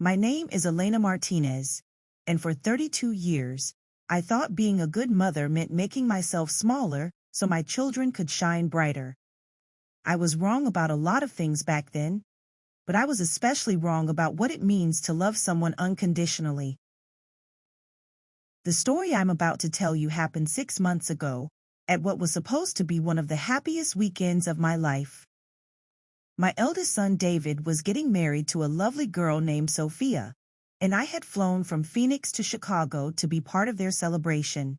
My name is Elena Martinez, and for 32 years, I thought being a good mother meant making myself smaller so my children could shine brighter. I was wrong about a lot of things back then, but I was especially wrong about what it means to love someone unconditionally. The story I'm about to tell you happened 6 months ago, at what was supposed to be one of the happiest weekends of my life. My eldest son David was getting married to a lovely girl named Sophia, and I had flown from Phoenix to Chicago to be part of their celebration.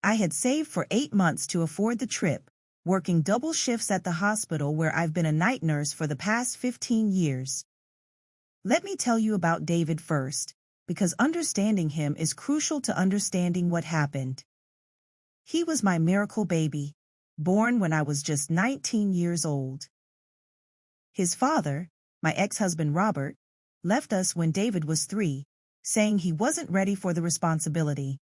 I had saved for 8 months to afford the trip, working double shifts at the hospital where I've been a night nurse for the past 15 years. Let me tell you about David first, because understanding him is crucial to understanding what happened. He was my miracle baby, born when I was just 19 years old. His father, my ex-husband Robert, left us when David was 3, saying he wasn't ready for the responsibility.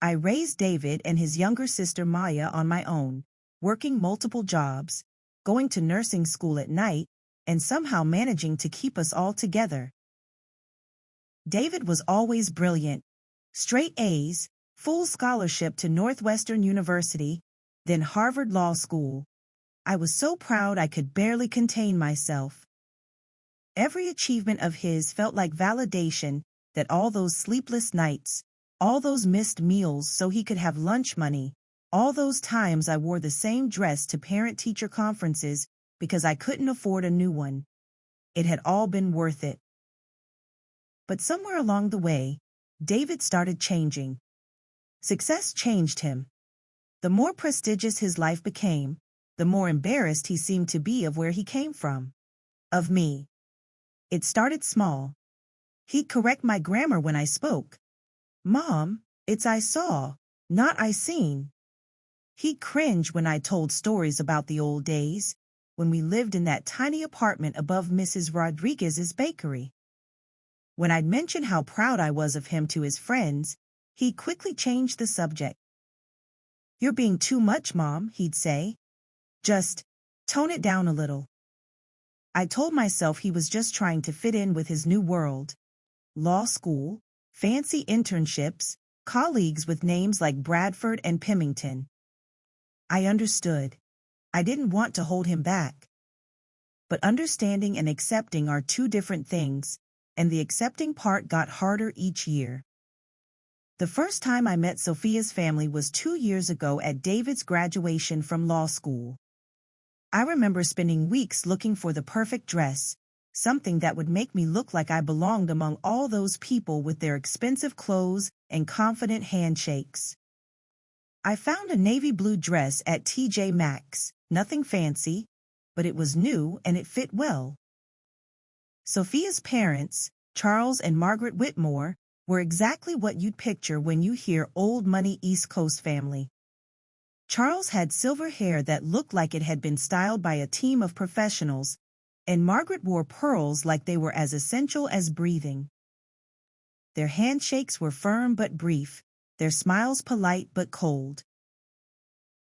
I raised David and his younger sister Maya on my own, working multiple jobs, going to nursing school at night, and somehow managing to keep us all together. David was always brilliant, straight A's, full scholarship to Northwestern University, then Harvard Law School. I was so proud I could barely contain myself. Every achievement of his felt like validation that all those sleepless nights, all those missed meals so he could have lunch money, all those times I wore the same dress to parent-teacher conferences because I couldn't afford a new one. It had all been worth it. But somewhere along the way, David started changing. Success changed him. The more prestigious his life became, the more embarrassed he seemed to be of where he came from. Of me. It started small. He'd correct my grammar when I spoke. "Mom, it's I saw, not I seen." He'd cringe when I told stories about the old days, when we lived in that tiny apartment above Mrs. Rodriguez's bakery. When I'd mention how proud I was of him to his friends, he'd quickly change the subject. "You're being too much, Mom," he'd say. "Just tone it down a little." I told myself he was just trying to fit in with his new world. Law school, fancy internships, colleagues with names like Bradford and Pymington. I understood. I didn't want to hold him back. But understanding and accepting are two different things, and the accepting part got harder each year. The first time I met Sophia's family was 2 years ago at David's graduation from law school. I remember spending weeks looking for the perfect dress, something that would make me look like I belonged among all those people with their expensive clothes and confident handshakes. I found a navy blue dress at TJ Maxx, nothing fancy, but it was new and it fit well. Sophia's parents, Charles and Margaret Whitmore, were exactly what you'd picture when you hear old money East Coast family. Charles had silver hair that looked like it had been styled by a team of professionals, and Margaret wore pearls like they were as essential as breathing. Their handshakes were firm but brief, their smiles polite but cold.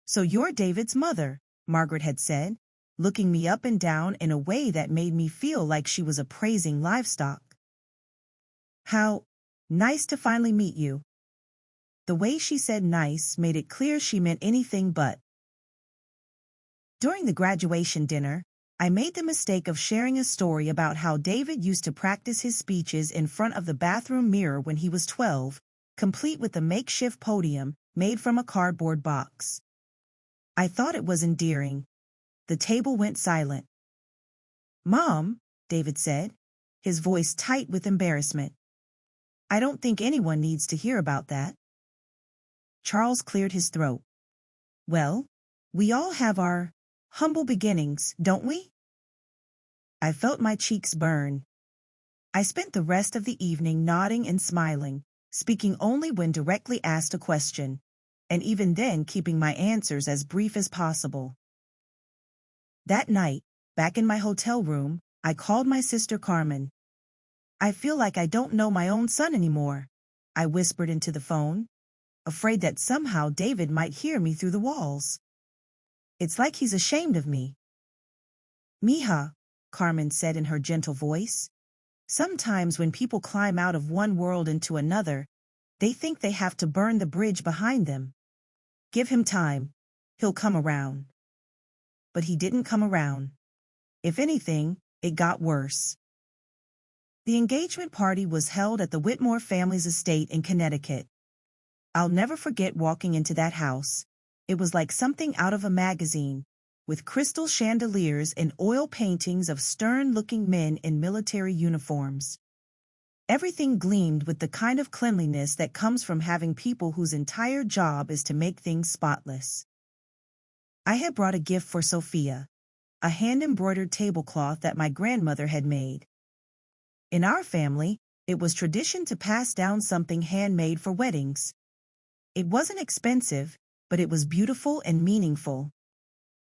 "So you're David's mother," Margaret had said, looking me up and down in a way that made me feel like she was appraising livestock. "How nice to finally meet you." The way she said nice made it clear she meant anything but. During the graduation dinner, I made the mistake of sharing a story about how David used to practice his speeches in front of the bathroom mirror when he was 12, complete with a makeshift podium made from a cardboard box. I thought it was endearing. The table went silent. "Mom," David said, his voice tight with embarrassment. "I don't think anyone needs to hear about that." Charles cleared his throat. "Well, we all have our humble beginnings, don't we?" I felt my cheeks burn. I spent the rest of the evening nodding and smiling, speaking only when directly asked a question, and even then keeping my answers as brief as possible. That night, back in my hotel room, I called my sister Carmen. "I feel like I don't know my own son anymore," I whispered into the phone, afraid that somehow David might hear me through the walls. "It's like he's ashamed of me." "Mija," Carmen said in her gentle voice, Sometimes when people climb out of one world into another, they think they have to burn the bridge behind them. Give him time. He'll come around. But he didn't come around. If anything, it got worse. The engagement party was held at the Whitmore family's estate in Connecticut. I'll never forget walking into that house. It was like something out of a magazine, with crystal chandeliers and oil paintings of stern-looking men in military uniforms. Everything gleamed with the kind of cleanliness that comes from having people whose entire job is to make things spotless. I had brought a gift for Sophia, a hand-embroidered tablecloth that my grandmother had made. In our family, it was tradition to pass down something handmade for weddings. It wasn't expensive, but it was beautiful and meaningful.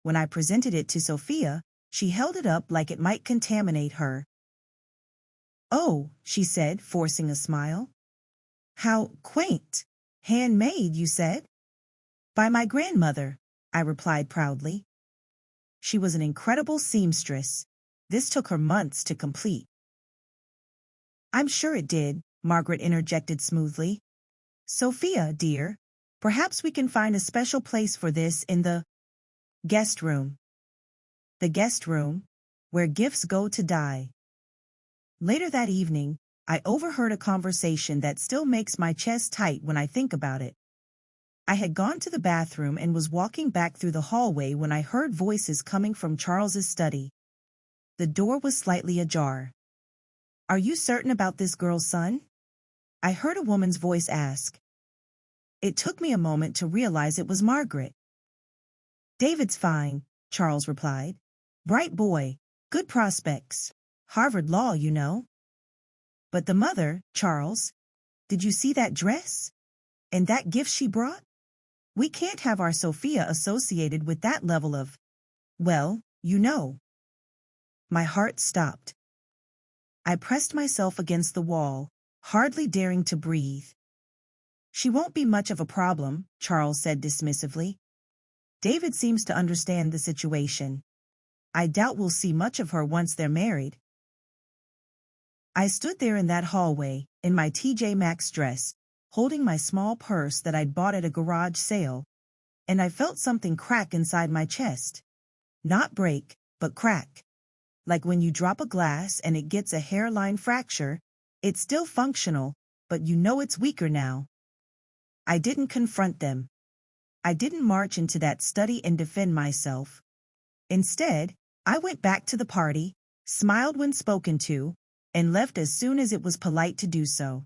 When I presented it to Sophia, she held it up like it might contaminate her. "Oh," she said, forcing a smile. "How quaint! Handmade, you said?" "By my grandmother," I replied proudly. She was an incredible seamstress. This took her months to complete. "I'm sure it did," Margaret interjected smoothly. "Sophia, dear, perhaps we can find a special place for this in the guest room." The guest room, where gifts go to die. Later that evening, I overheard a conversation that still makes my chest tight when I think about it. I had gone to the bathroom and was walking back through the hallway when I heard voices coming from Charles's study. The door was slightly ajar. "Are you certain about this girl's son?" I heard a woman's voice ask. It took me a moment to realize it was Margaret. "David's fine," Charles replied. "Bright boy, good prospects. Harvard Law, you know." "But the mother, Charles, did you see that dress? And that gift she brought? We can't have our Sophia associated with that level of, well, you know." My heart stopped. I pressed myself against the wall, hardly daring to breathe. "She won't be much of a problem," Charles said dismissively. "David seems to understand the situation. I doubt we'll see much of her once they're married." I stood there in that hallway, in my TJ Maxx dress, holding my small purse that I'd bought at a garage sale, and I felt something crack inside my chest. Not break, but crack. Like when you drop a glass and it gets a hairline fracture, it's still functional, but you know it's weaker now. I didn't confront them. I didn't march into that study and defend myself. Instead, I went back to the party, smiled when spoken to, and left as soon as it was polite to do so.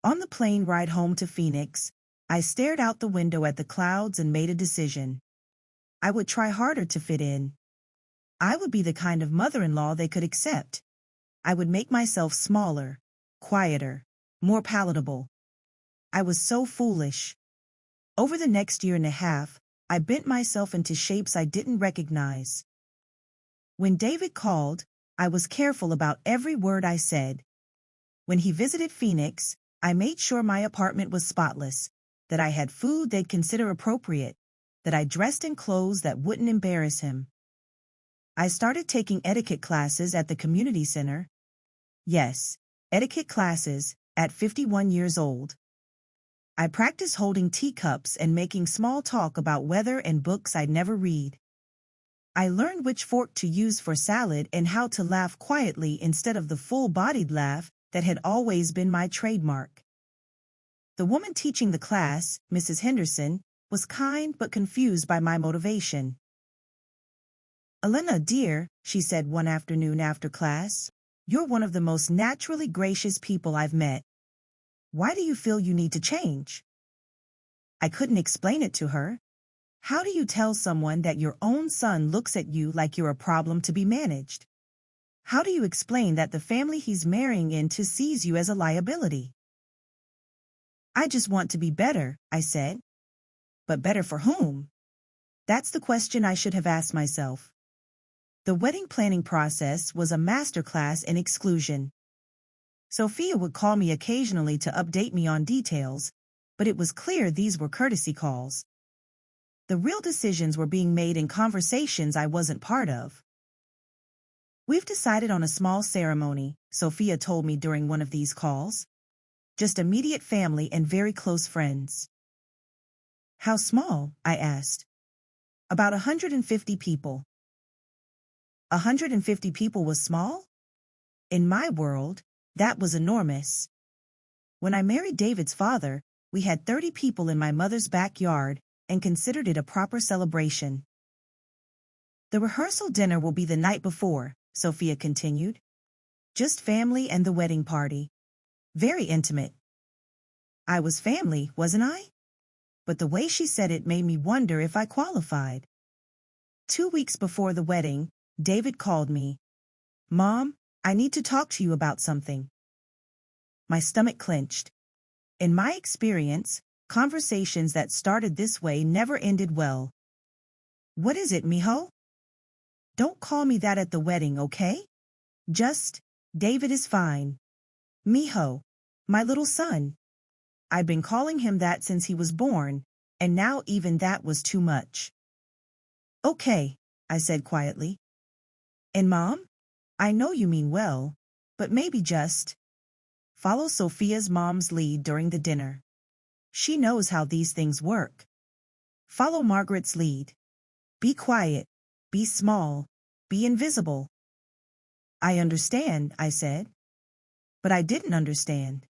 On the plane ride home to Phoenix, I stared out the window at the clouds and made a decision. I would try harder to fit in. I would be the kind of mother-in-law they could accept. I would make myself smaller, quieter, more palatable. I was so foolish. Over the next year and a half, I bent myself into shapes I didn't recognize. When David called, I was careful about every word I said. When he visited Phoenix, I made sure my apartment was spotless, that I had food they'd consider appropriate, that I dressed in clothes that wouldn't embarrass him. I started taking etiquette classes at the community center. Yes, etiquette classes, at 51 years old. I practiced holding teacups and making small talk about weather and books I'd never read. I learned which fork to use for salad and how to laugh quietly instead of the full-bodied laugh that had always been my trademark. The woman teaching the class, Mrs. Henderson, was kind but confused by my motivation. "Elena, dear," she said one afternoon after class, "you're one of the most naturally gracious people I've met. Why do you feel you need to change?" I couldn't explain it to her. How do you tell someone that your own son looks at you like you're a problem to be managed? How do you explain that the family he's marrying into sees you as a liability? "I just want to be better," I said. But better for whom? That's the question I should have asked myself. The wedding planning process was a masterclass in exclusion. Sophia would call me occasionally to update me on details, but it was clear these were courtesy calls. The real decisions were being made in conversations I wasn't part of. We've decided on a small ceremony, Sophia told me during one of these calls. Just immediate family and very close friends. How small? I asked. About 150 people. 150 people was small? In my world, that was enormous. When I married David's father, we had 30 people in my mother's backyard and considered it a proper celebration. The rehearsal dinner will be the night before, Sophia continued. Just family and the wedding party. Very intimate. I was family, wasn't I? But the way she said it made me wonder if I qualified. 2 weeks before the wedding, David called me. Mom, I need to talk to you about something. My stomach clenched. In my experience, conversations that started this way never ended well. What is it, mijo? Don't call me that at the wedding, okay? Just, David is fine. Mijo, my little son. I've been calling him that since he was born, and now even that was too much. Okay, I said quietly. And Mom? I know you mean well, but maybe just follow Sophia's mom's lead during the dinner. She knows how these things work. Follow Margaret's lead. Be quiet, be small, be invisible. I understand, I said. But I didn't understand.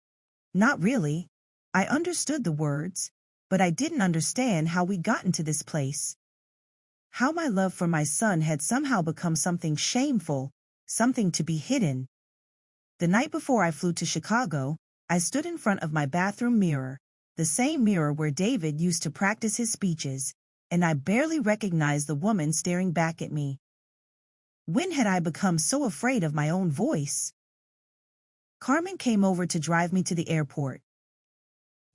Not really. I understood the words, but I didn't understand how we got into this place. How my love for my son had somehow become something shameful, something to be hidden. The night before I flew to Chicago, I stood in front of my bathroom mirror, the same mirror where David used to practice his speeches, and I barely recognized the woman staring back at me. When had I become so afraid of my own voice? Carmen came over to drive me to the airport.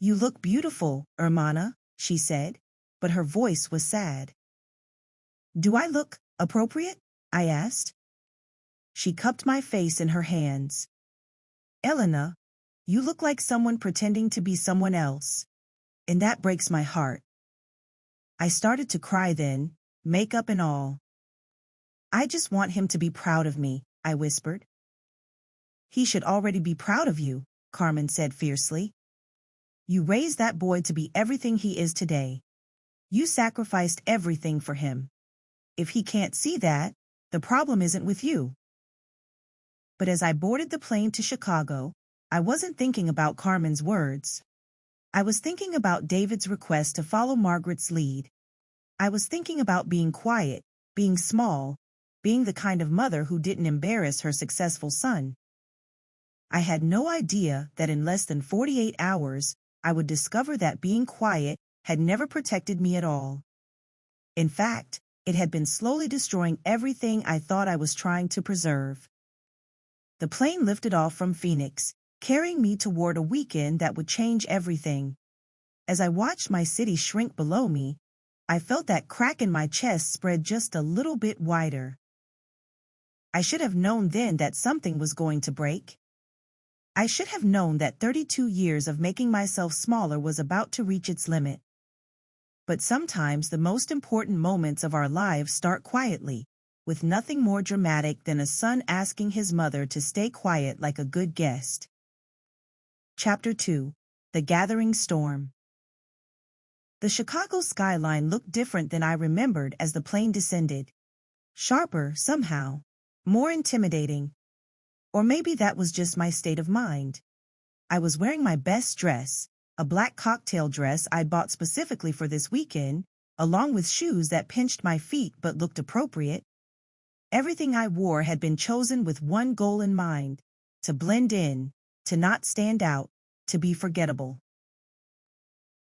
You look beautiful, hermana, she said, but her voice was sad. Do I look appropriate? I asked. She cupped my face in her hands. Elena, you look like someone pretending to be someone else, and that breaks my heart. I started to cry then, makeup and all. I just want him to be proud of me, I whispered. He should already be proud of you, Carmen said fiercely. You raised that boy to be everything he is today. You sacrificed everything for him. If he can't see that, the problem isn't with you. But as I boarded the plane to Chicago, I wasn't thinking about Carmen's words. I was thinking about David's request to follow Margaret's lead. I was thinking about being quiet, being small, being the kind of mother who didn't embarrass her successful son. I had no idea that in less than 48 hours, I would discover that being quiet had never protected me at all. In fact, it had been slowly destroying everything I thought I was trying to preserve. The plane lifted off from Phoenix, carrying me toward a weekend that would change everything. As I watched my city shrink below me, I felt that crack in my chest spread just a little bit wider. I should have known then that something was going to break. I should have known that 32 years of making myself smaller was about to reach its limit. But sometimes the most important moments of our lives start quietly, with nothing more dramatic than a son asking his mother to stay quiet like a good guest. Chapter 2. The Gathering Storm. The Chicago skyline looked different than I remembered as the plane descended. Sharper, somehow. More intimidating. Or maybe that was just my state of mind. I was wearing my best dress, a black cocktail dress I'd bought specifically for this weekend, along with shoes that pinched my feet but looked appropriate. Everything I wore had been chosen with one goal in mind: to blend in, to not stand out, to be forgettable.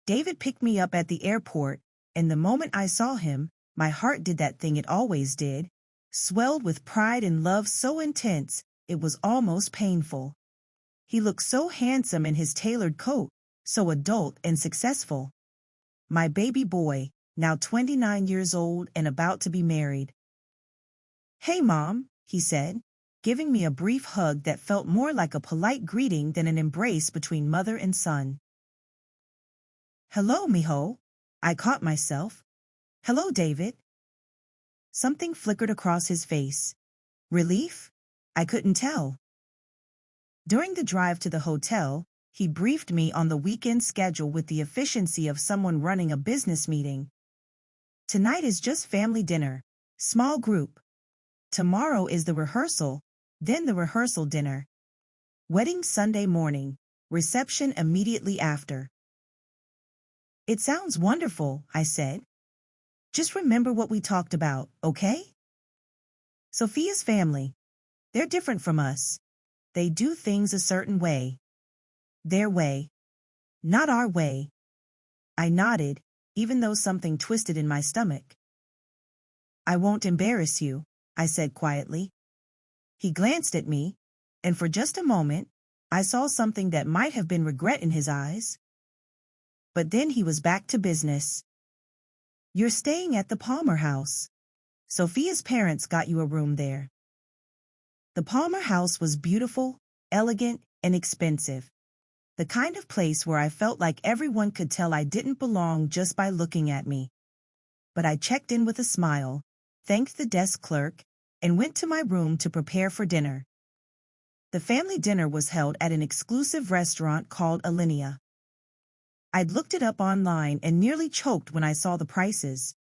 David picked me up at the airport, and the moment I saw him, my heart did that thing it always did, swelled with pride and love so intense, it was almost painful. He looked so handsome in his tailored coat, so adult and successful. My baby boy, now 29 years old and about to be married. Hey, Mom, he said, giving me a brief hug that felt more like a polite greeting than an embrace between mother and son. Hello, mijo. I caught myself. Hello, David. Something flickered across his face. Relief? I couldn't tell. During the drive to the hotel, he briefed me on the weekend schedule with the efficiency of someone running a business meeting. Tonight is just family dinner, small group. Tomorrow is the rehearsal, then the rehearsal dinner. Wedding Sunday morning, reception immediately after. It sounds wonderful, I said. Just remember what we talked about, okay? Sophia's family. They're different from us. They do things a certain way. Their way. Not our way. I nodded, even though something twisted in my stomach. I won't embarrass you, I said quietly. He glanced at me, and for just a moment, I saw something that might have been regret in his eyes. But then he was back to business. You're staying at the Palmer House. Sophia's parents got you a room there. The Palmer House was beautiful, elegant, and expensive. The kind of place where I felt like everyone could tell I didn't belong just by looking at me. But I checked in with a smile, thanked the desk clerk, and went to my room to prepare for dinner. The family dinner was held at an exclusive restaurant called Alinea. I'd looked it up online and nearly choked when I saw the prices.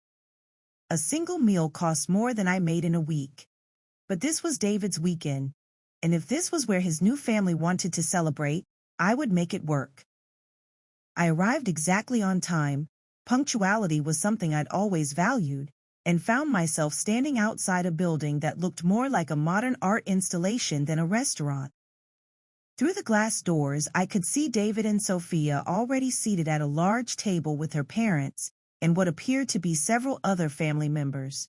A single meal cost more than I made in a week. But this was David's weekend, and if this was where his new family wanted to celebrate, I would make it work. I arrived exactly on time. Punctuality was something I'd always valued, and found myself standing outside a building that looked more like a modern art installation than a restaurant. Through the glass doors, I could see David and Sophia already seated at a large table with her parents and what appeared to be several other family members.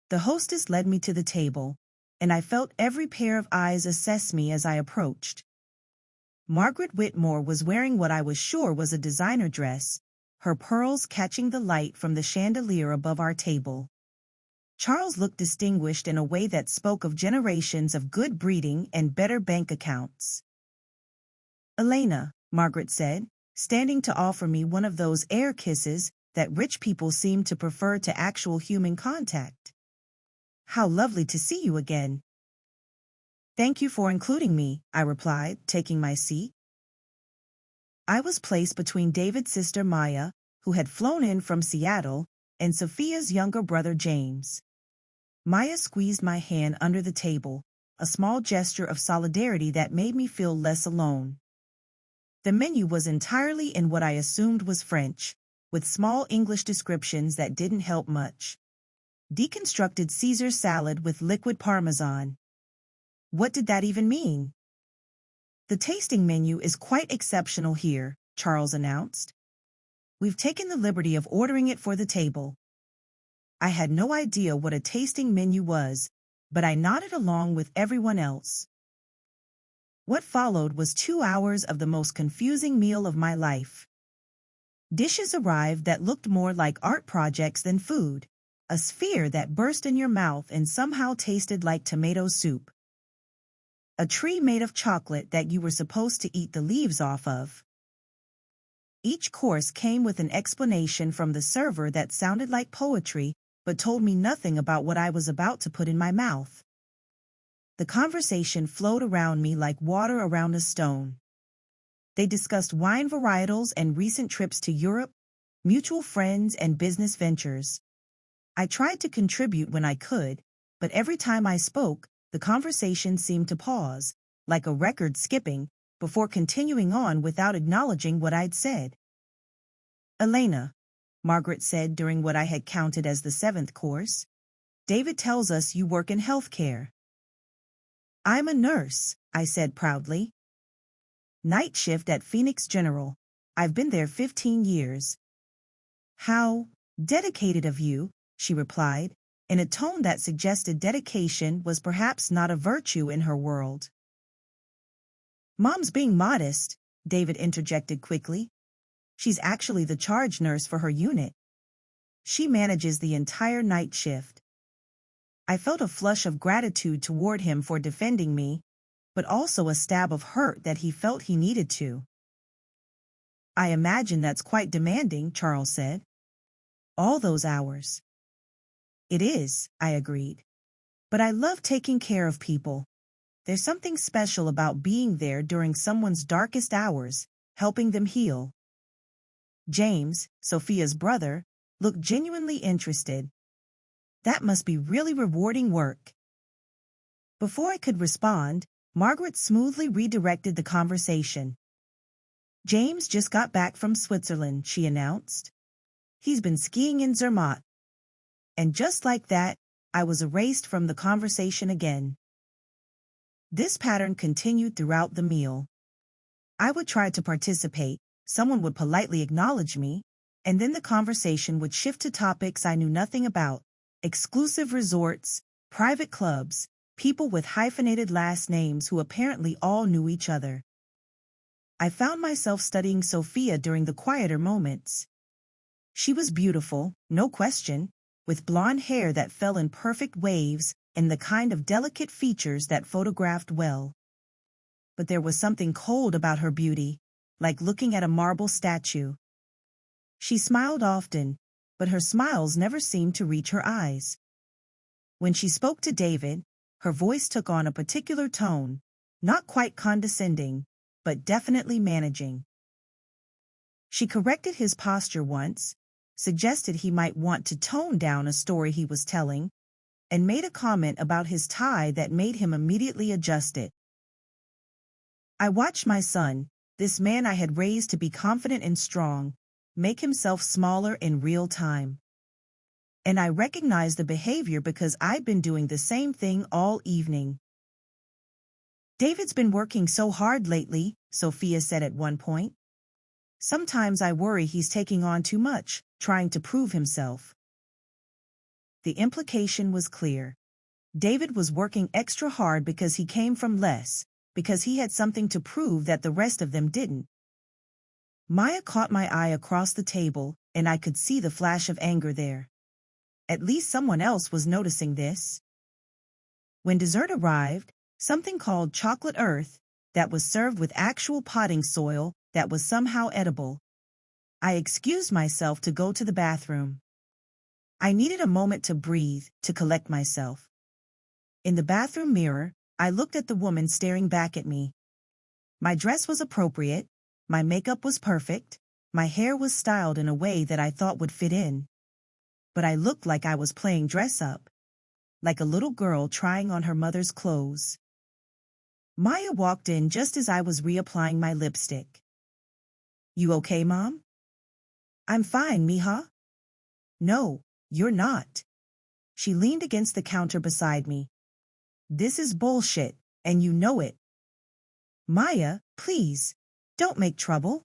The hostess led me to the table, and I felt every pair of eyes assess me as I approached. Margaret Whitmore was wearing what I was sure was a designer dress, her pearls catching the light from the chandelier above our table. Charles looked distinguished in a way that spoke of generations of good breeding and better bank accounts. Elena, Margaret said, standing to offer me one of those air kisses that rich people seem to prefer to actual human contact. How lovely to see you again. Thank you for including me, I replied, taking my seat. I was placed between David's sister Maya, who had flown in from Seattle, and Sophia's younger brother James. Maya squeezed my hand under the table, a small gesture of solidarity that made me feel less alone. The menu was entirely in what I assumed was French, with small English descriptions that didn't help much. Deconstructed Caesar salad with liquid parmesan. What did that even mean? The tasting menu is quite exceptional here, Charles announced. We've taken the liberty of ordering it for the table. I had no idea what a tasting menu was, but I nodded along with everyone else. What followed was 2 hours of the most confusing meal of my life. Dishes arrived that looked more like art projects than food, a sphere that burst in your mouth and somehow tasted like tomato soup. A tree made of chocolate that you were supposed to eat the leaves off of. Each course came with an explanation from the server that sounded like poetry, but told me nothing about what I was about to put in my mouth. The conversation flowed around me like water around a stone. They discussed wine varietals and recent trips to Europe, mutual friends and business ventures. I tried to contribute when I could, but every time I spoke, the conversation seemed to pause, like a record skipping, before continuing on without acknowledging what I'd said. Elena, Margaret said during what I had counted as the 7th course, David tells us you work in healthcare. I'm a nurse, I said proudly. Night shift at Phoenix General. I've been there 15 years. How dedicated of you, she replied, in a tone that suggested dedication was perhaps not a virtue in her world. Mom's being modest, David interjected quickly. She's actually the charge nurse for her unit. She manages the entire night shift. I felt a flush of gratitude toward him for defending me, but also a stab of hurt that he felt he needed to. I imagine that's quite demanding, Charles said. All those hours. It is, I agreed. But I love taking care of people. There's something special about being there during someone's darkest hours, helping them heal. James, Sophia's brother, looked genuinely interested. That must be really rewarding work. Before I could respond, Margaret smoothly redirected the conversation. James just got back from Switzerland, she announced. He's been skiing in Zermatt. And just like that, I was erased from the conversation again. This pattern continued throughout the meal. I would try to participate, someone would politely acknowledge me, and then the conversation would shift to topics I knew nothing about: exclusive resorts, private clubs, people with hyphenated last names who apparently all knew each other. I found myself studying Sophia during the quieter moments. She was beautiful, no question, with blonde hair that fell in perfect waves and the kind of delicate features that photographed well. But there was something cold about her beauty, like looking at a marble statue. She smiled often, but her smiles never seemed to reach her eyes. When she spoke to David, her voice took on a particular tone, not quite condescending, but definitely managing. She corrected his posture once, suggested he might want to tone down a story he was telling, and made a comment about his tie that made him immediately adjust it. I watched my son, this man I had raised to be confident and strong, make himself smaller in real time. And I recognized the behavior because I'd been doing the same thing all evening. David's been working so hard lately, Sophia said at one point. Sometimes I worry he's taking on too much, trying to prove himself. The implication was clear. David was working extra hard because he came from less, because he had something to prove that the rest of them didn't. Maya caught my eye across the table, and I could see the flash of anger there. At least someone else was noticing this. When dessert arrived, something called chocolate earth, that was served with actual potting soil that was somehow edible, I excused myself to go to the bathroom. I needed a moment to breathe, to collect myself. In the bathroom mirror, I looked at the woman staring back at me. My dress was appropriate, my makeup was perfect, my hair was styled in a way that I thought would fit in. But I looked like I was playing dress-up, like a little girl trying on her mother's clothes. Maya walked in just as I was reapplying my lipstick. "You okay, Mom?" "I'm fine, mija." "No, you're not." She leaned against the counter beside me. "This is bullshit, and you know it." "Maya, please, don't make trouble."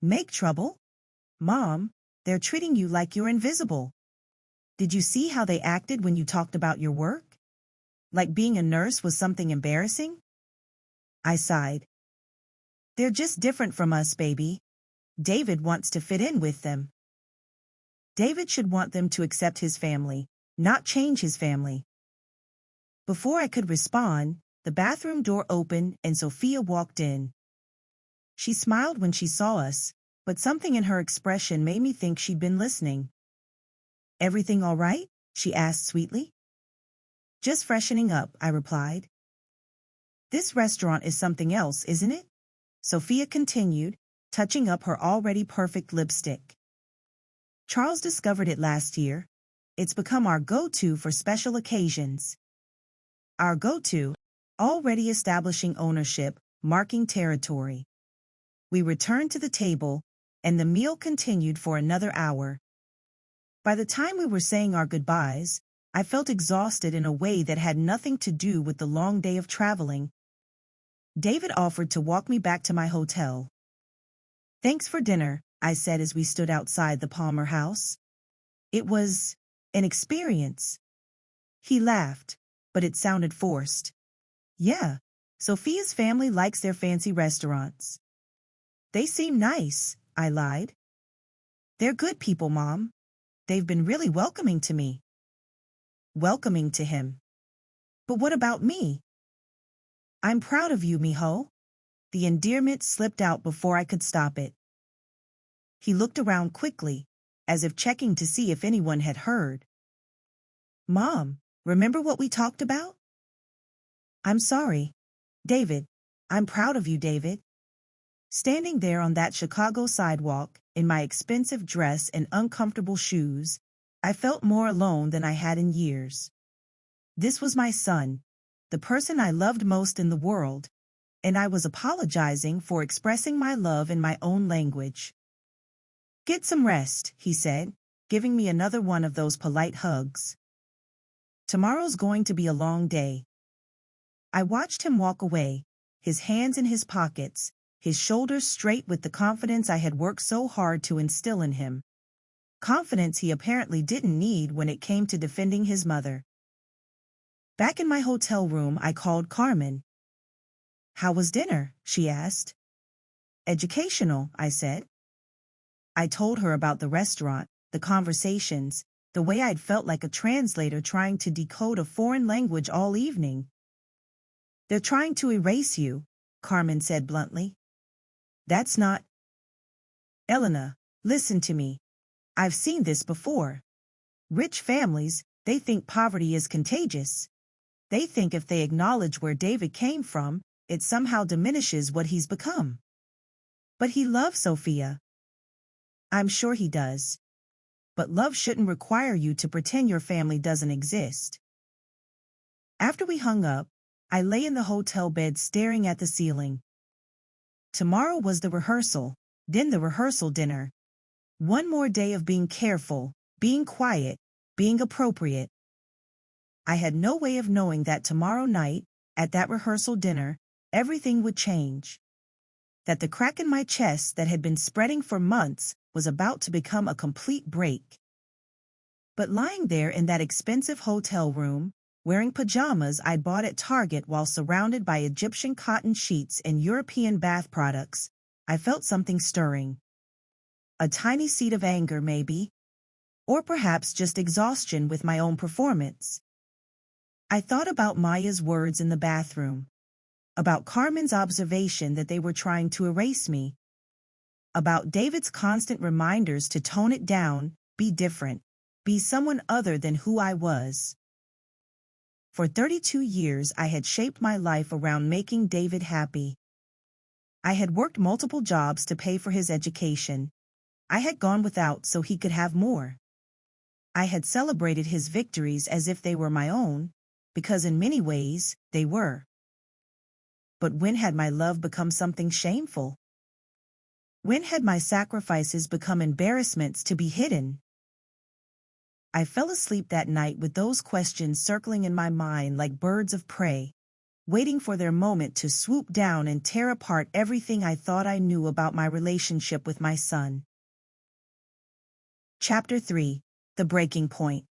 "Make trouble? Mom, they're treating you like you're invisible. Did you see how they acted when you talked about your work? Like being a nurse was something embarrassing?" I sighed. "They're just different from us, baby. David wants to fit in with them." David should want them to accept his family, not change his family. Before I could respond, the bathroom door opened and Sophia walked in. She smiled when she saw us, but something in her expression made me think she'd been listening. "Everything all right?" she asked sweetly. "Just freshening up," I replied. "This restaurant is something else, isn't it?" Sophia continued, touching up her already perfect lipstick. "Charles discovered it last year. It's become our go-to for special occasions." Our go-to, already establishing ownership, marking territory. We returned to the table, and the meal continued for another hour. By the time we were saying our goodbyes, I felt exhausted in a way that had nothing to do with the long day of traveling. David offered to walk me back to my hotel. "Thanks for dinner," I said as we stood outside the Palmer house. "It was an experience." He laughed, but it sounded forced. "Yeah, Sophia's family likes their fancy restaurants." "They seem nice," I lied. "They're good people, Mom. They've been really welcoming to me." Welcoming to him. "But what about me?" "I'm proud of you, mijo." The endearment slipped out before I could stop it. He looked around quickly, as if checking to see if anyone had heard. "Mom, Remember what we talked about? I'm sorry. David. I'm proud of you, David. Standing there on that Chicago sidewalk, in my expensive dress and uncomfortable shoes, I felt more alone than I had in years. This was my son, the person I loved most in the world, and I was apologizing for expressing my love in my own language. Get some rest, he said, giving me another one of those polite hugs. Tomorrow's going to be a long day. I watched him walk away, his hands in his pockets, his shoulders straight with the confidence I had worked so hard to instill in him. Confidence he apparently didn't need when it came to defending his mother. Back in my hotel room, I called Carmen. How was dinner? She asked. Educational, I said. I told her about the restaurant, the conversations, the way I'd felt like a translator trying to decode a foreign language all evening. They're trying to erase you, Carmen said bluntly. That's not... Elena, listen to me. I've seen this before. Rich families, they think poverty is contagious. They think if they acknowledge where David came from, it somehow diminishes what he's become. But he loves Sophia. I'm sure he does. But love shouldn't require you to pretend your family doesn't exist. After we hung up, I lay in the hotel bed staring at the ceiling. Tomorrow was the rehearsal, then the rehearsal dinner. One more day of being careful, being quiet, being appropriate. I had no way of knowing that tomorrow night, at that rehearsal dinner, everything would change. That the crack in my chest that had been spreading for months was about to become a complete break. But lying there in that expensive hotel room, wearing pajamas I bought at Target while surrounded by Egyptian cotton sheets and European bath products, I felt something stirring. A tiny seed of anger, maybe. Or perhaps just exhaustion with my own performance. I thought about Maya's words in the bathroom. About Carmen's observation that they were trying to erase me. About David's constant reminders to tone it down, be different, be someone other than who I was. For 32 years I had shaped my life around making David happy. I had worked multiple jobs to pay for his education. I had gone without so he could have more. I had celebrated his victories as if they were my own, because in many ways, they were. But when had my love become something shameful? When had my sacrifices become embarrassments to be hidden? I fell asleep that night with those questions circling in my mind like birds of prey, waiting for their moment to swoop down and tear apart everything I thought I knew about my relationship with my son. Chapter 3: The Breaking Point.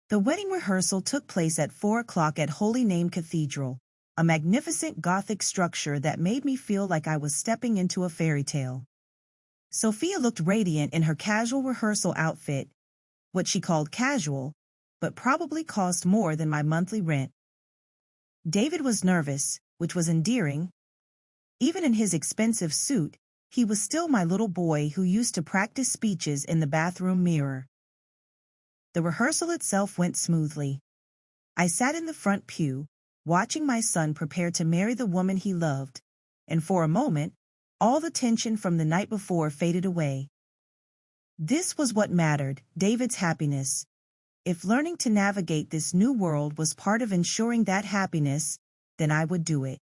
The wedding rehearsal took place at 4 o'clock at Holy Name Cathedral, a magnificent Gothic structure that made me feel like I was stepping into a fairy tale. Sophia looked radiant in her casual rehearsal outfit, what she called casual, but probably cost more than my monthly rent. David was nervous, which was endearing. Even in his expensive suit, he was still my little boy who used to practice speeches in the bathroom mirror. The rehearsal itself went smoothly. I sat in the front pew, watching my son prepare to marry the woman he loved, and for a moment, all the tension from the night before faded away. This was what mattered, David's happiness. If learning to navigate this new world was part of ensuring that happiness, then I would do it.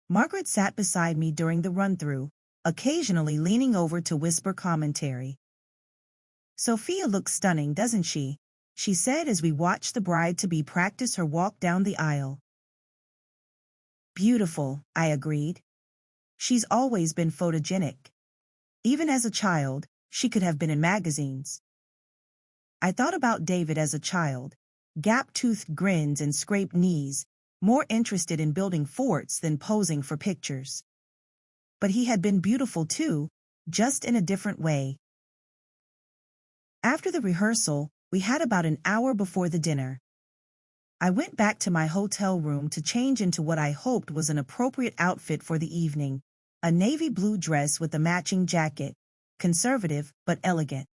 Margaret sat beside me during the run-through, occasionally leaning over to whisper commentary. Sophia looks stunning, doesn't she? She said as we watched the bride-to-be practice her walk down the aisle. Beautiful, I agreed. She's always been photogenic. Even as a child, she could have been in magazines. I thought about David as a child, gap-toothed grins and scraped knees, more interested in building forts than posing for pictures. But he had been beautiful too, just in a different way. After the rehearsal, we had about an hour before the dinner. I went back to my hotel room to change into what I hoped was an appropriate outfit for the evening, a navy blue dress with a matching jacket, conservative but elegant.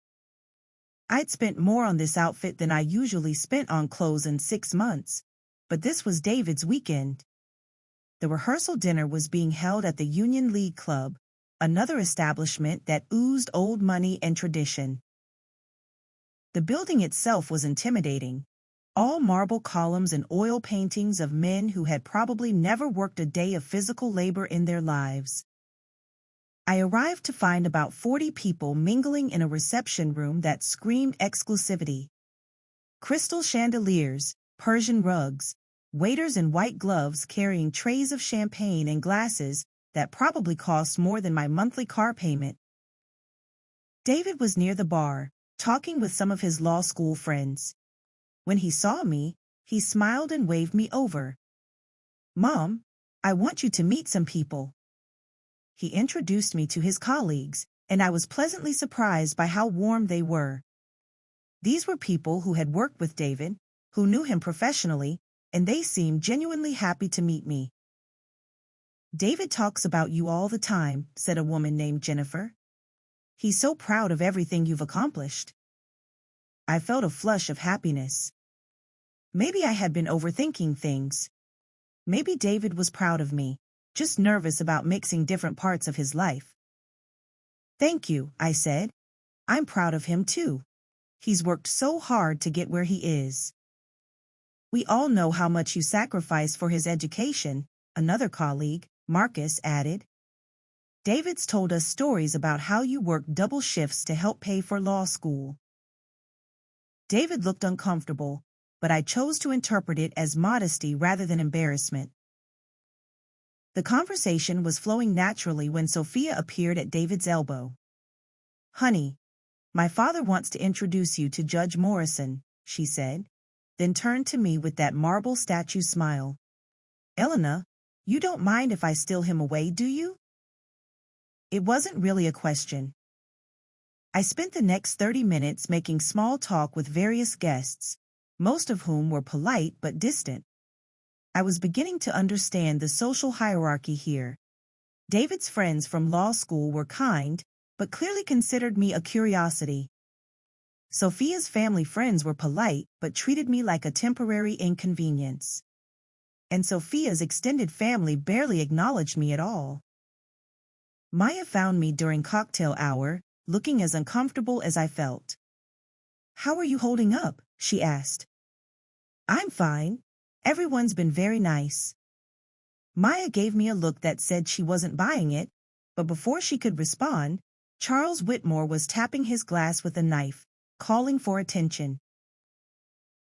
I'd spent more on this outfit than I usually spent on clothes in 6 months, but this was David's weekend. The rehearsal dinner was being held at the Union League Club, another establishment that oozed old money and tradition. The building itself was intimidating, all marble columns and oil paintings of men who had probably never worked a day of physical labor in their lives. I arrived to find about 40 people mingling in a reception room that screamed exclusivity. Crystal chandeliers, Persian rugs, waiters in white gloves carrying trays of champagne and glasses that probably cost more than my monthly car payment. David was near the bar, talking with some of his law school friends. When he saw me, he smiled and waved me over. "Mom, I want you to meet some people." He introduced me to his colleagues, and I was pleasantly surprised by how warm they were. These were people who had worked with David, who knew him professionally, and they seemed genuinely happy to meet me. "David talks about you all the time," said a woman named Jennifer. "He's so proud of everything you've accomplished." I felt a flush of happiness. Maybe I had been overthinking things. Maybe David was proud of me, just nervous about mixing different parts of his life. "Thank you," I said. "I'm proud of him too. He's worked so hard to get where he is." "We all know how much you sacrifice for his education," another colleague, Marcus, added. "David's told us stories about how you worked double shifts to help pay for law school." David looked uncomfortable, but I chose to interpret it as modesty rather than embarrassment. The conversation was flowing naturally when Sophia appeared at David's elbow. "Honey, my father wants to introduce you to Judge Morrison," she said, then turned to me with that marble statue smile. "Elena, you don't mind if I steal him away, do you?" It wasn't really a question. I spent the next 30 minutes making small talk with various guests, most of whom were polite but distant. I was beginning to understand the social hierarchy here. David's friends from law school were kind, but clearly considered me a curiosity. Sophia's family friends were polite, but treated me like a temporary inconvenience. And Sophia's extended family barely acknowledged me at all. Maya found me during cocktail hour, looking as uncomfortable as I felt. "How are you holding up?" she asked. "I'm fine. Everyone's been very nice." Maya gave me a look that said she wasn't buying it, but before she could respond, Charles Whitmore was tapping his glass with a knife, calling for attention.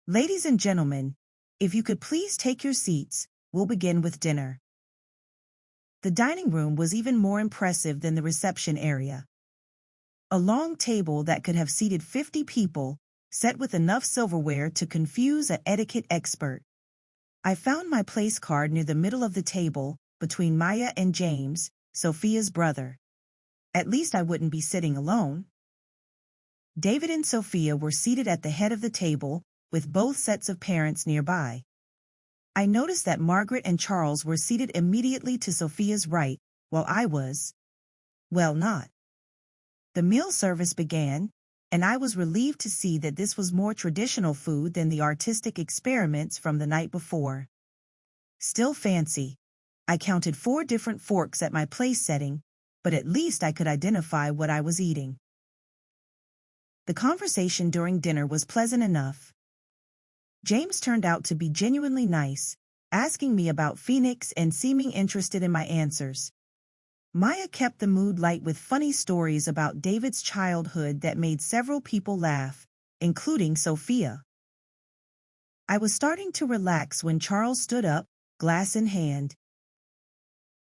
"Ladies and gentlemen, if you could please take your seats, we'll begin with dinner." The dining room was even more impressive than the reception area. A long table that could have seated 50 people, set with enough silverware to confuse an etiquette expert. I found my place card near the middle of the table, between Maya and James, Sophia's brother. At least I wouldn't be sitting alone. David and Sophia were seated at the head of the table, with both sets of parents nearby. I noticed that Margaret and Charles were seated immediately to Sophia's right, while I was, well, not. The meal service began, and I was relieved to see that this was more traditional food than the artistic experiments from the night before. Still fancy. I counted 4 different forks at my place setting, but at least I could identify what I was eating. The conversation during dinner was pleasant enough. James turned out to be genuinely nice, asking me about Phoenix and seeming interested in my answers. Maya kept the mood light with funny stories about David's childhood that made several people laugh, including Sophia. I was starting to relax when Charles stood up, glass in hand.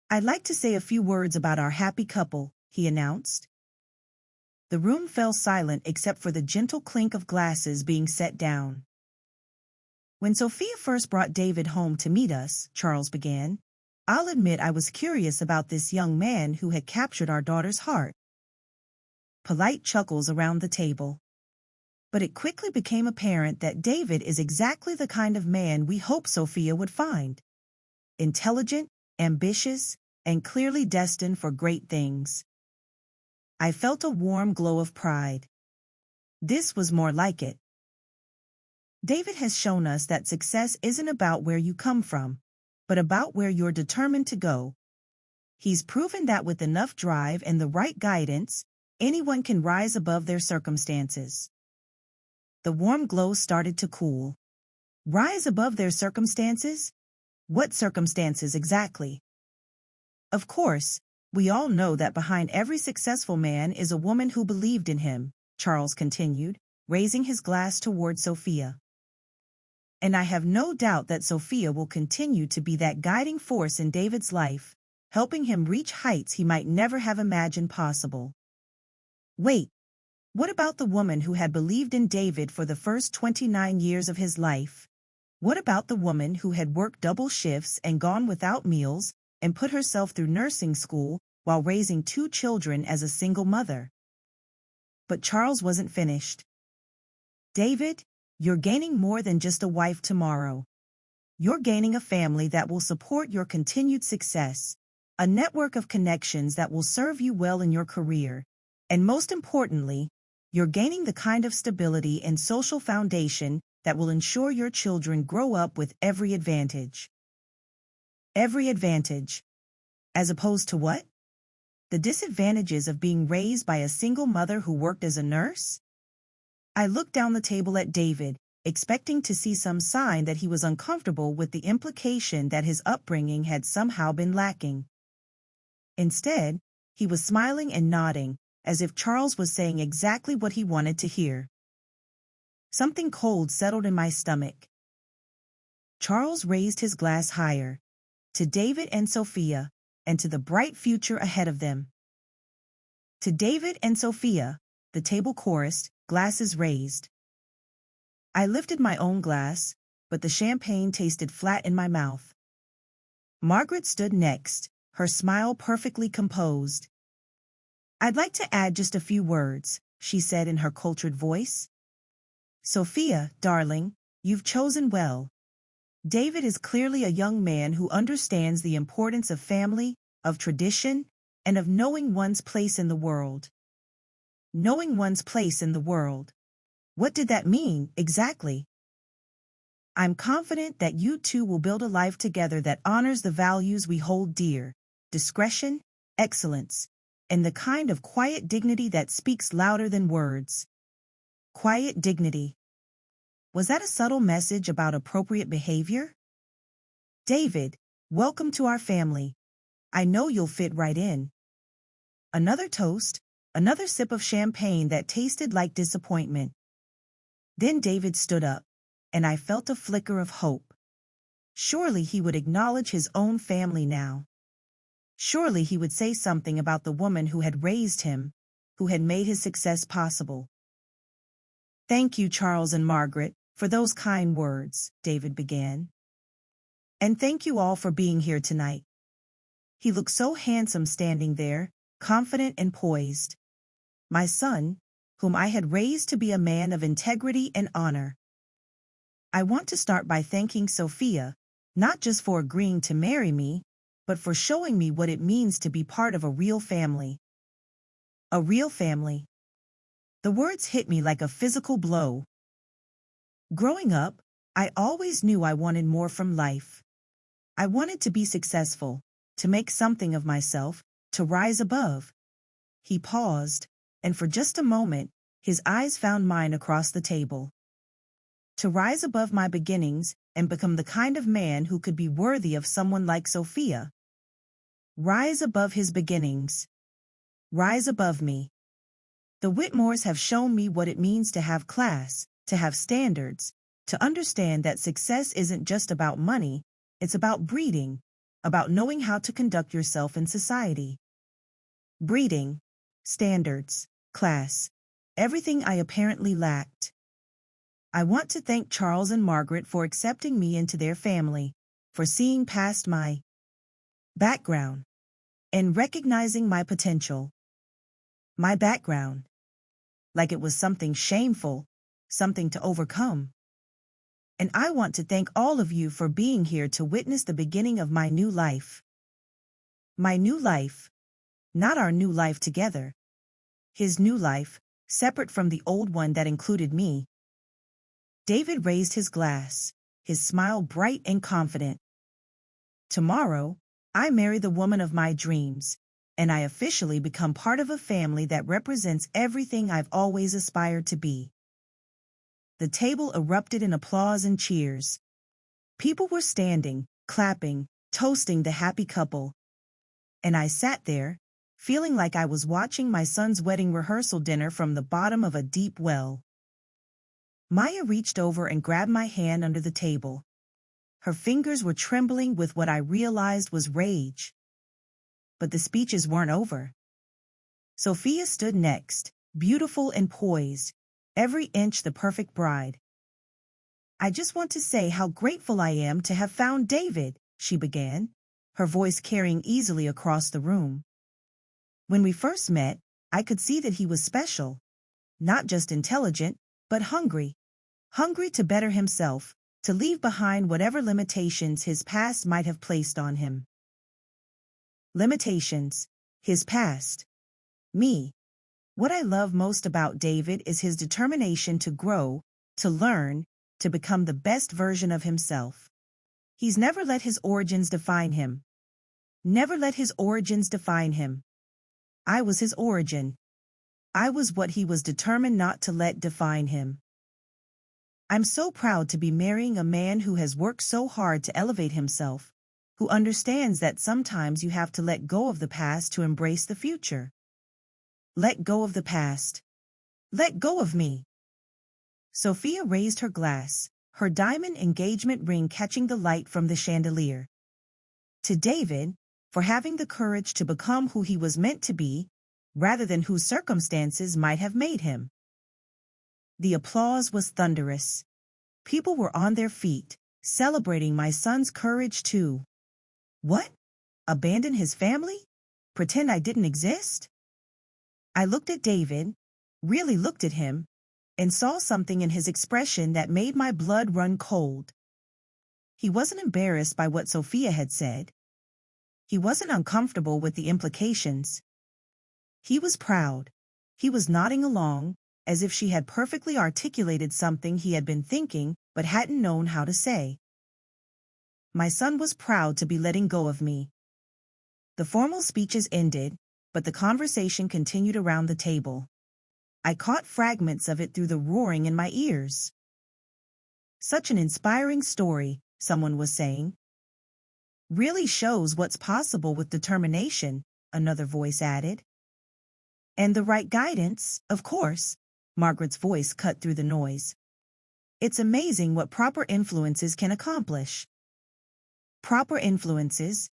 "I'd like to say a few words about our happy couple," he announced. The room fell silent except for the gentle clink of glasses being set down. "When Sophia first brought David home to meet us," Charles began, "I'll admit I was curious about this young man who had captured our daughter's heart." Polite chuckles around the table. But it quickly became apparent that David is exactly the kind of man we hoped Sophia would find. Intelligent, ambitious, and clearly destined for great things. I felt a warm glow of pride. This was more like it. David has shown us that success isn't about where you come from, but about where you're determined to go. He's proven that with enough drive and the right guidance, anyone can rise above their circumstances. The warm glow started to cool. Rise above their circumstances? What circumstances exactly? Of course, we all know that behind every successful man is a woman who believed in him, Charles continued, raising his glass toward Sophia. And I have no doubt that Sophia will continue to be that guiding force in David's life, helping him reach heights he might never have imagined possible. Wait, what about the woman who had believed in David for the first 29 years of his life? What about the woman who had worked double shifts and gone without meals and put herself through nursing school while raising 2 children as a single mother? But Charles wasn't finished. David, you're gaining more than just a wife tomorrow. You're gaining a family that will support your continued success, a network of connections that will serve you well in your career, and most importantly, you're gaining the kind of stability and social foundation that will ensure your children grow up with every advantage. Every advantage. As opposed to what? The disadvantages of being raised by a single mother who worked as a nurse? I looked down the table at David, expecting to see some sign that he was uncomfortable with the implication that his upbringing had somehow been lacking. Instead, he was smiling and nodding, as if Charles was saying exactly what he wanted to hear. Something cold settled in my stomach. Charles raised his glass higher, to David and Sophia, and to the bright future ahead of them. To David and Sophia, the table chorused, glasses raised. I lifted my own glass, but the champagne tasted flat in my mouth. Margaret stood next, her smile perfectly composed. I'd like to add just a few words, she said in her cultured voice. Sophia, darling, you've chosen well. David is clearly a young man who understands the importance of family, of tradition, and of knowing one's place in the world. Knowing one's place in the world. What did that mean, exactly? I'm confident that you two will build a life together that honors the values we hold dear: discretion, excellence, and the kind of quiet dignity that speaks louder than words. Quiet dignity. Was that a subtle message about appropriate behavior? David, welcome to our family. I know you'll fit right in. Another toast, another sip of champagne that tasted like disappointment. Then David stood up, and I felt a flicker of hope. Surely he would acknowledge his own family now. Surely he would say something about the woman who had raised him, who had made his success possible. Thank you, Charles and Margaret, for those kind words, David began. And thank you all for being here tonight. He looked so handsome standing there, confident and poised. My son, whom I had raised to be a man of integrity and honor. I want to start by thanking Sophia, not just for agreeing to marry me, but for showing me what it means to be part of a real family. A real family. The words hit me like a physical blow. Growing up, I always knew I wanted more from life. I wanted to be successful, to make something of myself, to rise above. He paused, and for just a moment, his eyes found mine across the table. To rise above my beginnings and become the kind of man who could be worthy of someone like Sophia. Rise above his beginnings. Rise above me. The Whitmores have shown me what it means to have class, to have standards, to understand that success isn't just about money, it's about breeding, about knowing how to conduct yourself in society. Breeding, standards, class, everything I apparently lacked. I want to thank Charles and Margaret for accepting me into their family, for seeing past my background, and recognizing my potential. My background. Like it was something shameful, something to overcome. And I want to thank all of you for being here to witness the beginning of my new life. My new life. Not our new life together. His new life, separate from the old one that included me. David raised his glass, his smile bright and confident. Tomorrow, I marry the woman of my dreams, and I officially become part of a family that represents everything I've always aspired to be. The table erupted in applause and cheers. People were standing, clapping, toasting the happy couple. And I sat there, feeling like I was watching my son's wedding rehearsal dinner from the bottom of a deep well. Maya reached over and grabbed my hand under the table. Her fingers were trembling with what I realized was rage. But the speeches weren't over. Sophia stood next, beautiful and poised, every inch the perfect bride. I just want to say how grateful I am to have found David, she began, her voice carrying easily across the room. When we first met, I could see that he was special. Not just intelligent, but hungry. Hungry to better himself, to leave behind whatever limitations his past might have placed on him. Limitations. His past. Me. What I love most about David is his determination to grow, to learn, to become the best version of himself. He's never let his origins define him. Never let his origins define him. I was his origin. I was what he was determined not to let define him. I'm so proud to be marrying a man who has worked so hard to elevate himself, who understands that sometimes you have to let go of the past to embrace the future. Let go of the past. Let go of me. Sophia raised her glass, her diamond engagement ring catching the light from the chandelier. To David, for having the courage to become who he was meant to be, rather than who circumstances might have made him. The applause was thunderous. People were on their feet, celebrating my son's courage too. What? Abandon his family? Pretend I didn't exist? I looked at David, really looked at him, and saw something in his expression that made my blood run cold. He wasn't embarrassed by what Sophia had said. He wasn't uncomfortable with the implications. He was proud. He was nodding along, as if she had perfectly articulated something he had been thinking but hadn't known how to say. My son was proud to be letting go of me. The formal speeches ended, but the conversation continued around the table. I caught fragments of it through the roaring in my ears. Such an inspiring story, someone was saying. Really shows what's possible with determination, another voice added. And the right guidance, of course, Margaret's voice cut through the noise. It's amazing what proper influences can accomplish. Proper influences,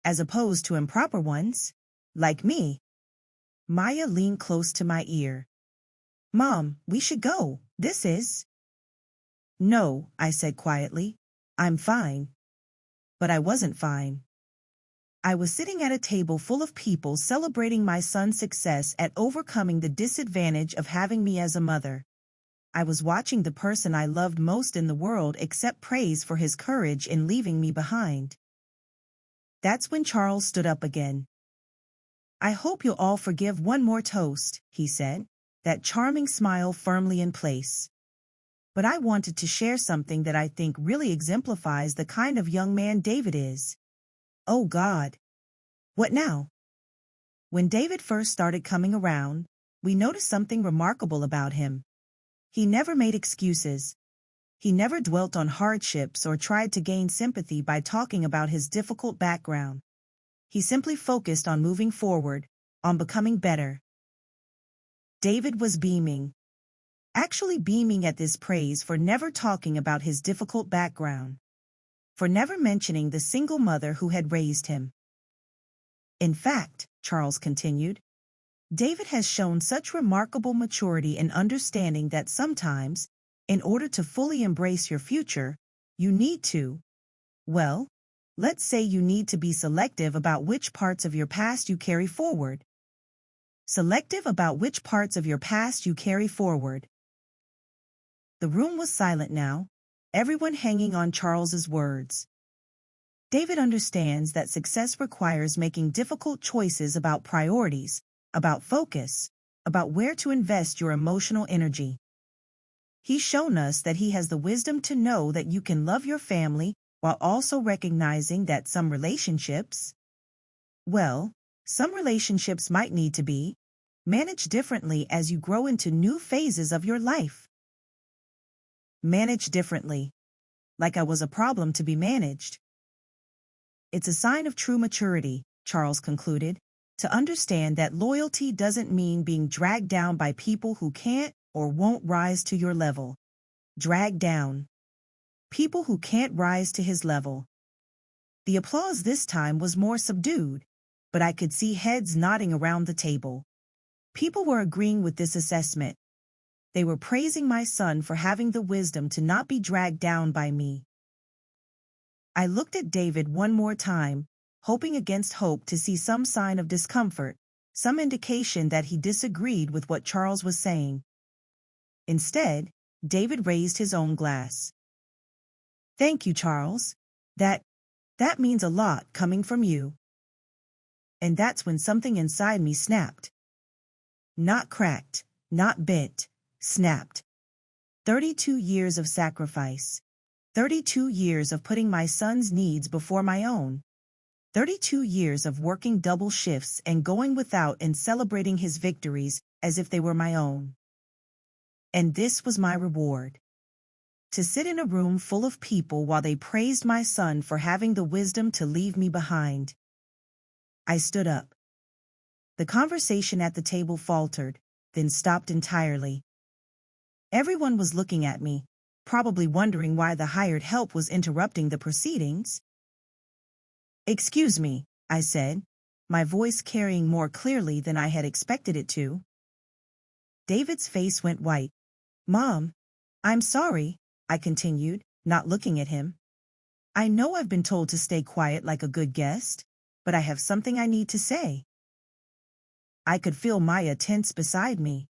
as opposed to improper ones, like me. Maya leaned close to my ear. Mom, we should go. This is... No, I said quietly. I'm fine. But I wasn't fine. I was sitting at a table full of people celebrating my son's success at overcoming the disadvantage of having me as a mother. I was watching the person I loved most in the world accept praise for his courage in leaving me behind. That's when Charles stood up again. I hope you'll all forgive one more toast, he said, that charming smile firmly in place. But I wanted to share something that I think really exemplifies the kind of young man David is. Oh God. What now? When David first started coming around, we noticed something remarkable about him. He never made excuses. He never dwelt on hardships or tried to gain sympathy by talking about his difficult background. He simply focused on moving forward, on becoming better. David was beaming. Actually beaming at this praise for never talking about his difficult background. For never mentioning the single mother who had raised him. In fact, Charles continued, David has shown such remarkable maturity and understanding that sometimes, in order to fully embrace your future, you need to, well, let's say you need to be selective about which parts of your past you carry forward. Selective about which parts of your past you carry forward. The room was silent now, everyone hanging on Charles's words. David understands that success requires making difficult choices about priorities, about focus, about where to invest your emotional energy. He's shown us that he has the wisdom to know that you can love your family while also recognizing that some relationships, well, some relationships might need to be managed differently as you grow into new phases of your life. Managed differently, like I was a problem to be managed. It's a sign of true maturity, Charles concluded, to understand that loyalty doesn't mean being dragged down by people who can't or won't rise to your level. Dragged down. People who can't rise to his level. The applause this time was more subdued, but I could see heads nodding around the table. People were agreeing with this assessment. They were praising my son for having the wisdom to not be dragged down by me. I looked at David one more time, hoping against hope to see some sign of discomfort, some indication that he disagreed with what Charles was saying. Instead, David raised his own glass. "Thank you, Charles. That means a lot coming from you." And that's when something inside me snapped. Not cracked, not bent, snapped. 32 years of sacrifice. 32 years of putting my son's needs before my own. 32 years of working double shifts and going without and celebrating his victories as if they were my own. And this was my reward. To sit in a room full of people while they praised my son for having the wisdom to leave me behind. I stood up. The conversation at the table faltered, then stopped entirely. Everyone was looking at me, probably wondering why the hired help was interrupting the proceedings. "Excuse me," I said, my voice carrying more clearly than I had expected it to. David's face went white. "Mom, I'm sorry," I continued, not looking at him. "I know I've been told to stay quiet like a good guest, but I have something I need to say." I could feel Maya tense beside me.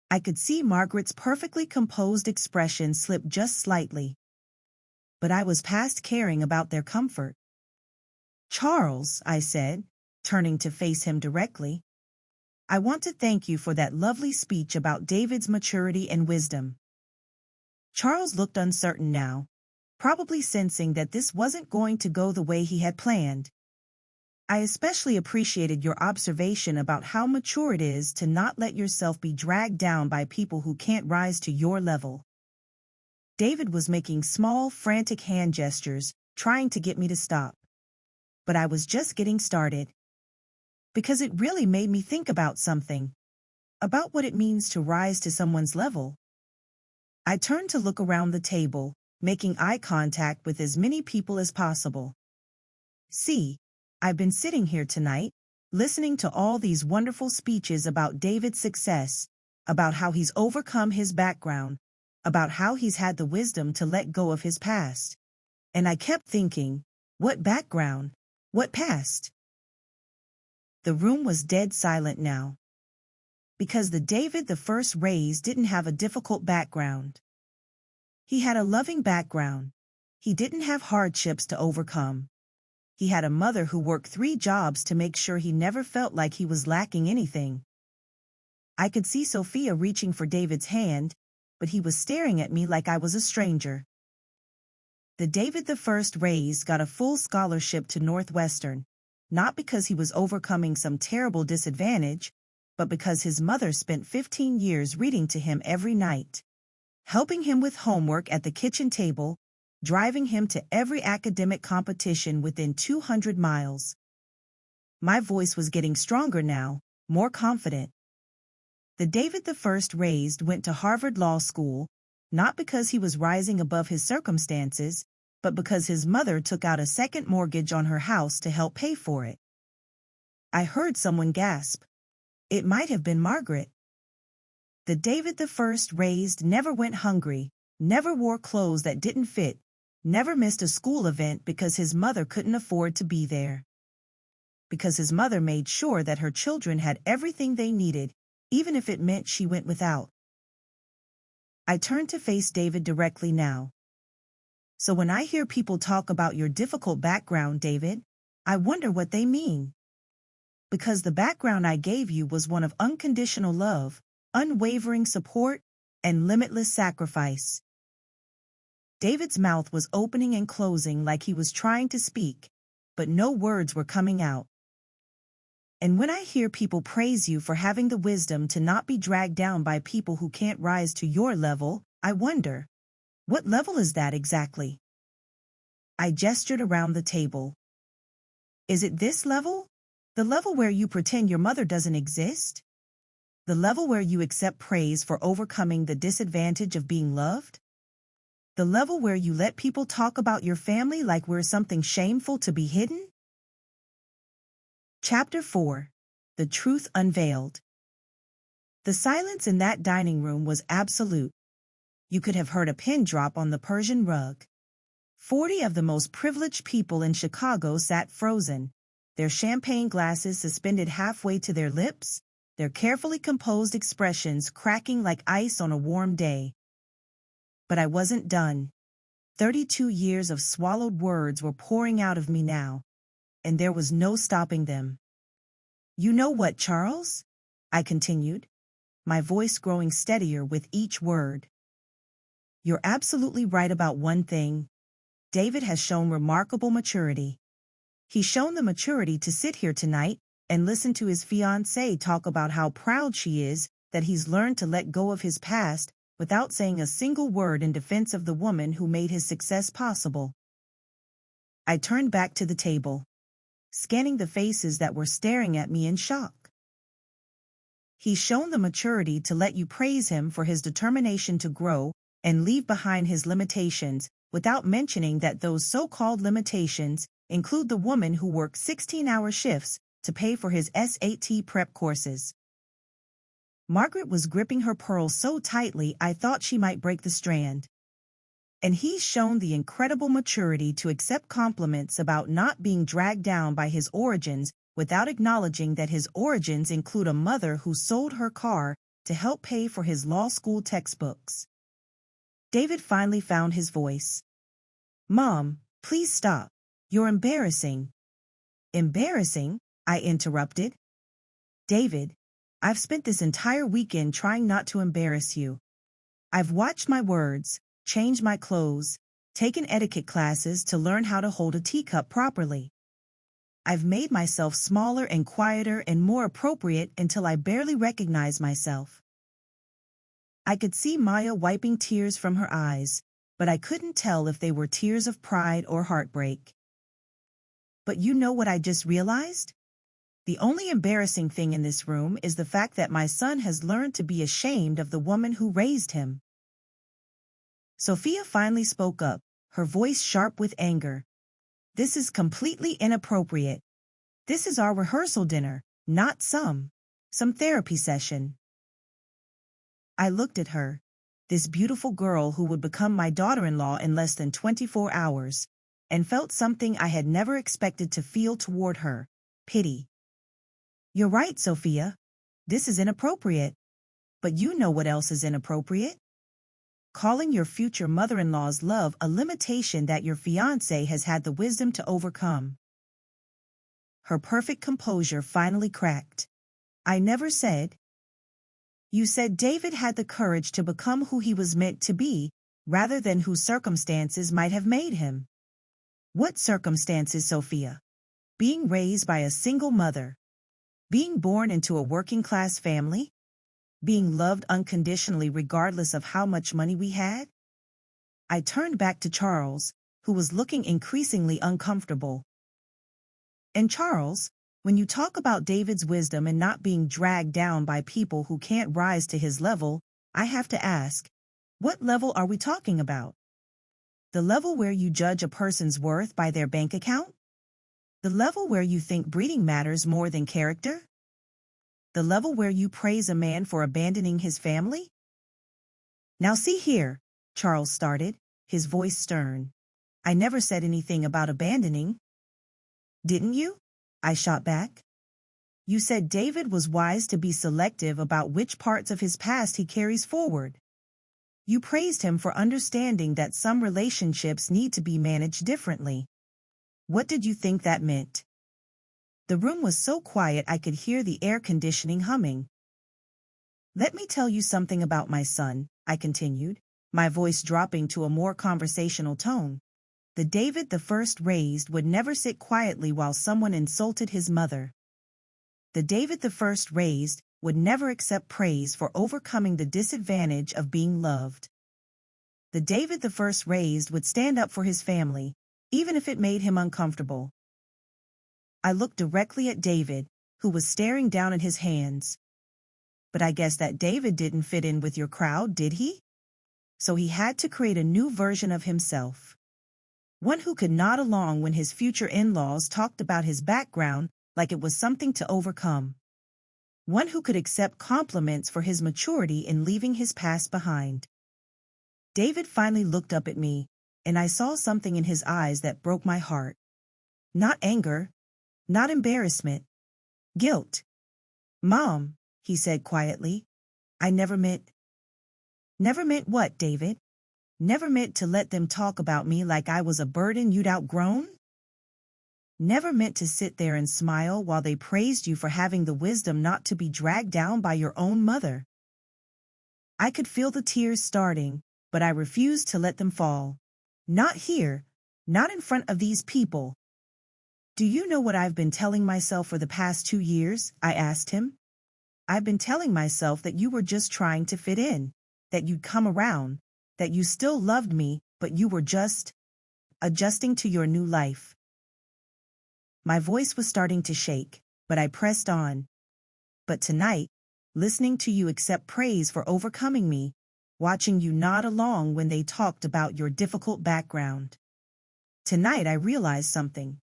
I could see Margaret's perfectly composed expression slip just slightly. But I was past caring about their comfort. "Charles," I said, turning to face him directly, "I want to thank you for that lovely speech about David's maturity and wisdom." Charles looked uncertain now, probably sensing that this wasn't going to go the way he had planned. "I especially appreciated your observation about how mature it is to not let yourself be dragged down by people who can't rise to your level." David was making small, frantic hand gestures, trying to get me to stop. But I was just getting started. Because it really made me think about something. About what it means to rise to someone's level. I turned to look around the table, making eye contact with as many people as possible. "See, I've been sitting here tonight, listening to all these wonderful speeches about David's success, about how he's overcome his background, about how he's had the wisdom to let go of his past. And I kept thinking, what background? What past?" The room was dead silent now. Because the David the First raised didn't have a difficult background. He had a loving background. He didn't have hardships to overcome. He had a mother who worked 3 jobs to make sure he never felt like he was lacking anything. I could see Sophia reaching for David's hand, but he was staring at me like I was a stranger. The David the First raised got a full scholarship to Northwestern, not because he was overcoming some terrible disadvantage, but because his mother spent 15 years reading to him every night, helping him with homework at the kitchen table, driving him to every academic competition within 200 miles. My voice was getting stronger now, more confident. The David the First raised went to Harvard Law School, not because he was rising above his circumstances, but because his mother took out a second mortgage on her house to help pay for it. I heard someone gasp. It might have been Margaret. The David the First raised never went hungry, never wore clothes that didn't fit, never missed a school event because his mother couldn't afford to be there. Because his mother made sure that her children had everything they needed, even if it meant she went without. I turned to face David directly now. "So when I hear people talk about your difficult background, David, I wonder what they mean." Because the background I gave you was one of unconditional love, unwavering support, and limitless sacrifice. David's mouth was opening and closing like he was trying to speak, but no words were coming out. And when I hear people praise you for having the wisdom to not be dragged down by people who can't rise to your level, I wonder, what level is that exactly? I gestured around the table. Is it this level? The level where you pretend your mother doesn't exist? The level where you accept praise for overcoming the disadvantage of being loved? The level where you let people talk about your family like we're something shameful to be hidden? Chapter 4. The Truth Unveiled. The silence in that dining room was absolute. You could have heard a pin drop on the Persian rug. 40 of the most privileged people in Chicago sat frozen, their champagne glasses suspended halfway to their lips, their carefully composed expressions cracking like ice on a warm day. But I wasn't done. 32 years of swallowed words were pouring out of me now, and there was no stopping them. You know what, Charles? I continued, my voice growing steadier with each word. You're absolutely right about one thing. David has shown remarkable maturity. He's shown the maturity to sit here tonight and listen to his fiancée talk about how proud she is that he's learned to let go of his past without saying a single word in defense of the woman who made his success possible. I turned back to the table, scanning the faces that were staring at me in shock. He's shown the maturity to let you praise him for his determination to grow and leave behind his limitations without mentioning that those so-called limitations include the woman who worked 16-hour shifts to pay for his SAT prep courses. Margaret was gripping her pearls so tightly I thought she might break the strand. And he's shown the incredible maturity to accept compliments about not being dragged down by his origins without acknowledging that his origins include a mother who sold her car to help pay for his law school textbooks. David finally found his voice. Mom, please stop. You're embarrassing. Embarrassing? I interrupted. David, I've spent this entire weekend trying not to embarrass you. I've watched my words, changed my clothes, taken etiquette classes to learn how to hold a teacup properly. I've made myself smaller and quieter and more appropriate until I barely recognize myself. I could see Maya wiping tears from her eyes, but I couldn't tell if they were tears of pride or heartbreak. But you know what I just realized? The only embarrassing thing in this room is the fact that my son has learned to be ashamed of the woman who raised him. Sophia finally spoke up, her voice sharp with anger. This is completely inappropriate. This is our rehearsal dinner, not some therapy session. I looked at her, this beautiful girl who would become my daughter-in-law in less than 24 hours, and felt something I had never expected to feel toward her, pity. You're right, Sophia. This is inappropriate. But you know what else is inappropriate? Calling your future mother-in-law's love a limitation that your fiancé has had the wisdom to overcome. Her perfect composure finally cracked. I never said. You said David had the courage to become who he was meant to be, rather than whose circumstances might have made him. What circumstances, Sophia? Being raised by a single mother. Being born into a working-class family? Being loved unconditionally regardless of how much money we had? I turned back to Charles, who was looking increasingly uncomfortable. And Charles, when you talk about David's wisdom and not being dragged down by people who can't rise to his level, I have to ask, what level are we talking about? The level where you judge a person's worth by their bank account? The level where you think breeding matters more than character? The level where you praise a man for abandoning his family? Now see here, Charles started, his voice stern. I never said anything about abandoning. Didn't you? I shot back. You said David was wise to be selective about which parts of his past he carries forward. You praised him for understanding that some relationships need to be managed differently. What did you think that meant? The room was so quiet I could hear the air conditioning humming. Let me tell you something about my son, I continued, my voice dropping to a more conversational tone. The David the First raised would never sit quietly while someone insulted his mother. The David the First raised would never accept praise for overcoming the disadvantage of being loved. The David the First raised would stand up for his family, even if it made him uncomfortable. I looked directly at David, who was staring down at his hands. But I guess that David didn't fit in with your crowd, did he? So he had to create a new version of himself. One who could nod along when his future in-laws talked about his background like it was something to overcome. One who could accept compliments for his maturity in leaving his past behind. David finally looked up at me, and I saw something in his eyes that broke my heart. Not anger, not embarrassment, guilt. Mom, he said quietly, I never meant. Never meant what, David? Never meant to let them talk about me like I was a burden you'd outgrown? Never meant to sit there and smile while they praised you for having the wisdom not to be dragged down by your own mother. I could feel the tears starting, but I refused to let them fall. Not here, not in front of these people. Do you know what I've been telling myself for the past 2 years? I asked him. I've been telling myself that you were just trying to fit in, that you'd come around, that you still loved me, but you were just adjusting to your new life. My voice was starting to shake, but I pressed on. But tonight, listening to you accept praise for overcoming me, watching you nod along when they talked about your difficult background. Tonight I realized something.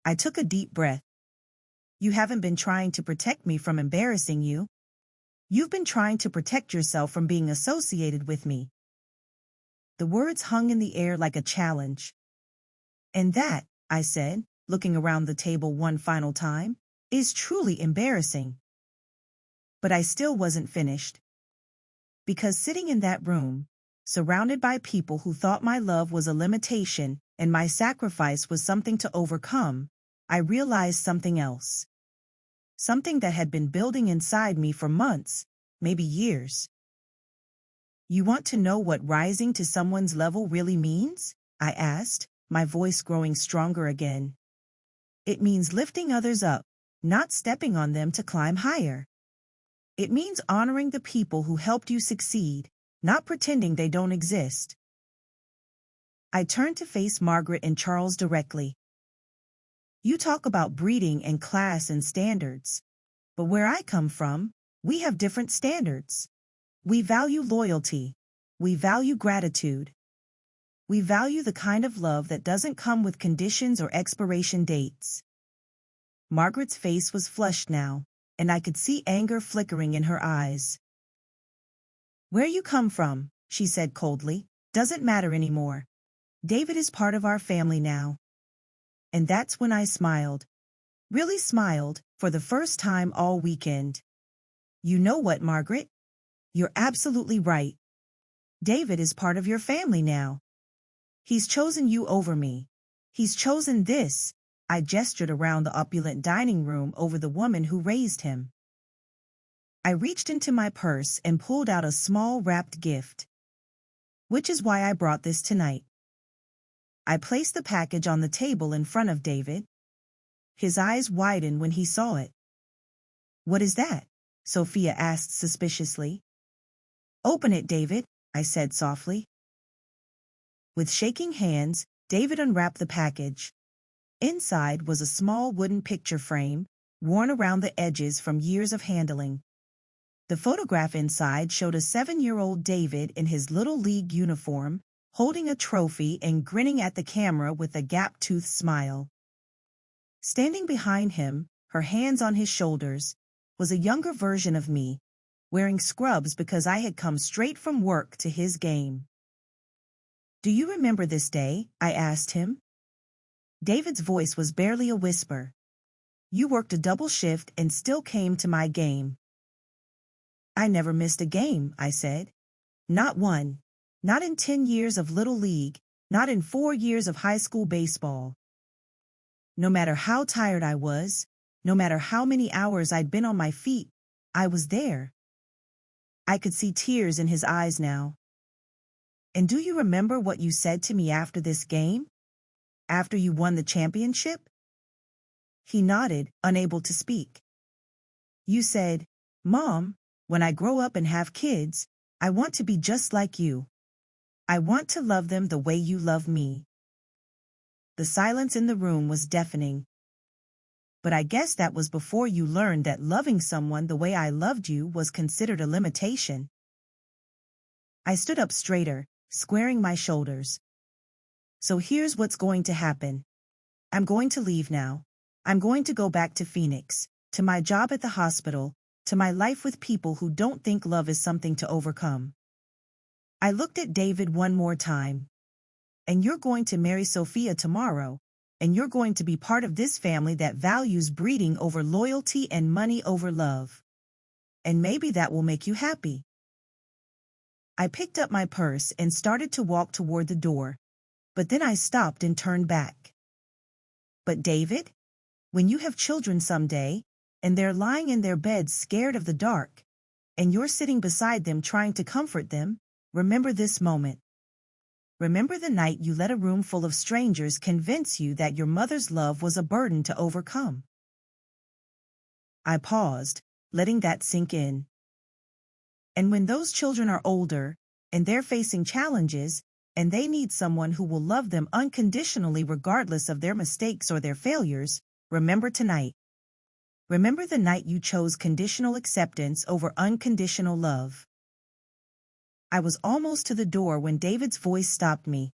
I took a deep breath. You haven't been trying to protect me from embarrassing you. You've been trying to protect yourself from being associated with me. The words hung in the air like a challenge. And that, I said, looking around the table one final time, is truly embarrassing. But I still wasn't finished. Because sitting in that room, surrounded by people who thought my love was a limitation and my sacrifice was something to overcome, I realized something else. Something that had been building inside me for months, maybe years. You want to know what rising to someone's level really means? I asked, my voice growing stronger again. It means lifting others up, not stepping on them to climb higher. It means honoring the people who helped you succeed, not pretending they don't exist. I turned to face Margaret and Charles directly. You talk about breeding and class and standards. But where I come from, we have different standards. We value loyalty. We value gratitude. We value the kind of love that doesn't come with conditions or expiration dates. Margaret's face was flushed now, and I could see anger flickering in her eyes. Where you come from, she said coldly, doesn't matter anymore. David is part of our family now. And that's when I smiled. Really smiled, for the first time all weekend. You know what, Margaret? You're absolutely right. David is part of your family now. He's chosen you over me. He's chosen this. I gestured around the opulent dining room over the woman who raised him. I reached into my purse and pulled out a small wrapped gift. Which is why I brought this tonight. I placed the package on the table in front of David. His eyes widened when he saw it. What is that? Sophia asked suspiciously. Open it, David, I said softly. With shaking hands, David unwrapped the package. Inside was a small wooden picture frame, worn around the edges from years of handling. The photograph inside showed a 7-year-old David in his Little League uniform, holding a trophy and grinning at the camera with a gap-toothed smile. Standing behind him, her hands on his shoulders, was a younger version of me, wearing scrubs because I had come straight from work to his game. Do you remember this day? I asked him. David's voice was barely a whisper. You worked a double shift and still came to my game. I never missed a game, I said. Not one. Not in 10 years of Little League, not in 4 years of high school baseball. No matter how tired I was, no matter how many hours I'd been on my feet, I was there. I could see tears in his eyes now. And do you remember what you said to me after this game? After you won the championship? He nodded, unable to speak. You said, Mom, when I grow up and have kids, I want to be just like you. I want to love them the way you love me. The silence in the room was deafening. But I guess that was before you learned that loving someone the way I loved you was considered a limitation. I stood up straighter, squaring my shoulders. So here's what's going to happen. I'm going to leave now. I'm going to go back to Phoenix, to my job at the hospital, to my life with people who don't think love is something to overcome. I looked at David one more time. And you're going to marry Sophia tomorrow, and you're going to be part of this family that values breeding over loyalty and money over love. And maybe that will make you happy. I picked up my purse and started to walk toward the door, but then I stopped and turned back. But David, when you have children someday, and they're lying in their beds scared of the dark, and you're sitting beside them trying to comfort them, remember this moment. Remember the night you let a room full of strangers convince you that your mother's love was a burden to overcome. I paused, letting that sink in. And when those children are older, and they're facing challenges, and they need someone who will love them unconditionally regardless of their mistakes or their failures, remember tonight. Remember the night you chose conditional acceptance over unconditional love. I was almost to the door when David's voice stopped me.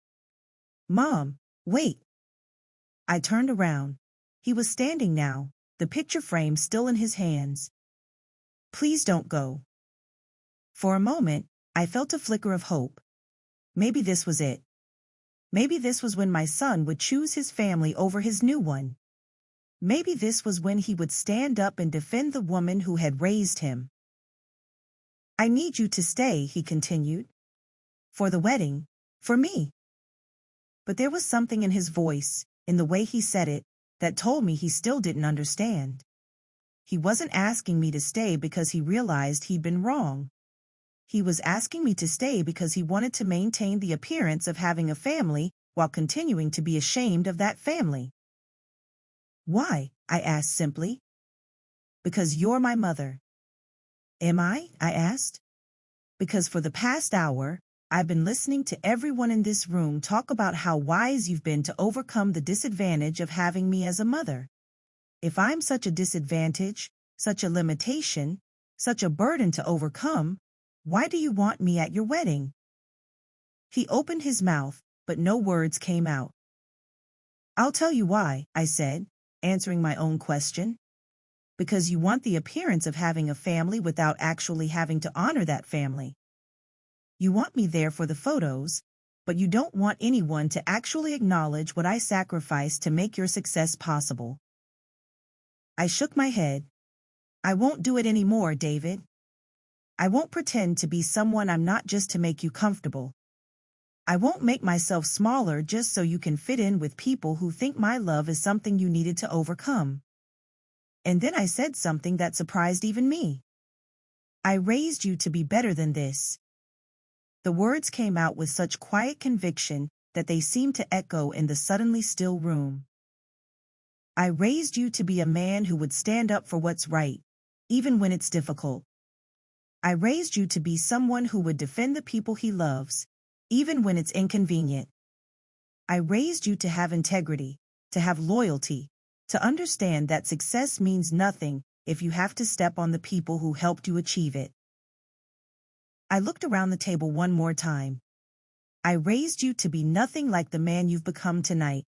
Mom, wait. I turned around. He was standing now, the picture frame still in his hands. Please don't go. For a moment, I felt a flicker of hope. Maybe this was it. Maybe this was when my son would choose his family over his new one. Maybe this was when he would stand up and defend the woman who had raised him. I need you to stay, he continued. For the wedding, for me. But there was something in his voice, in the way he said it, that told me he still didn't understand. He wasn't asking me to stay because he realized he'd been wrong. He was asking me to stay because he wanted to maintain the appearance of having a family while continuing to be ashamed of that family. Why? I asked simply. Because you're my mother. Am I asked. Because for the past hour, I've been listening to everyone in this room talk about how wise you've been to overcome the disadvantage of having me as a mother. If I'm such a disadvantage, such a limitation, such a burden to overcome, why do you want me at your wedding? He opened his mouth, but no words came out. I'll tell you why, I said, answering my own question. Because you want the appearance of having a family without actually having to honor that family. You want me there for the photos, but you don't want anyone to actually acknowledge what I sacrificed to make your success possible. I shook my head. I won't do it anymore, David. I won't pretend to be someone I'm not just to make you comfortable. I won't make myself smaller just so you can fit in with people who think my love is something you needed to overcome. And then I said something that surprised even me. I raised you to be better than this. The words came out with such quiet conviction that they seemed to echo in the suddenly still room. I raised you to be a man who would stand up for what's right, even when it's difficult. I raised you to be someone who would defend the people he loves, even when it's inconvenient. I raised you to have integrity, to have loyalty, to understand that success means nothing if you have to step on the people who helped you achieve it. I looked around the table one more time. I raised you to be nothing like the man you've become tonight.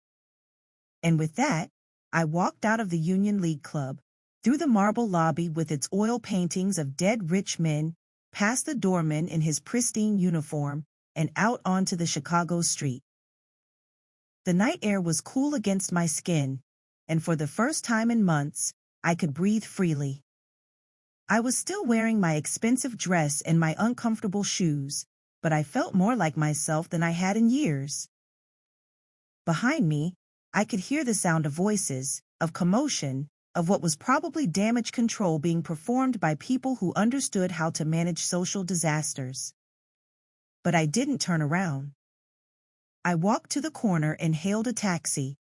And with that, I walked out of the Union League Club, through the marble lobby with its oil paintings of dead rich men, past the doorman in his pristine uniform, and out onto the Chicago street. The night air was cool against my skin, and for the first time in months, I could breathe freely. I was still wearing my expensive dress and my uncomfortable shoes, but I felt more like myself than I had in years. Behind me, I could hear the sound of voices, of commotion, of what was probably damage control being performed by people who understood how to manage social disasters. But I didn't turn around. I walked to the corner and hailed a taxi,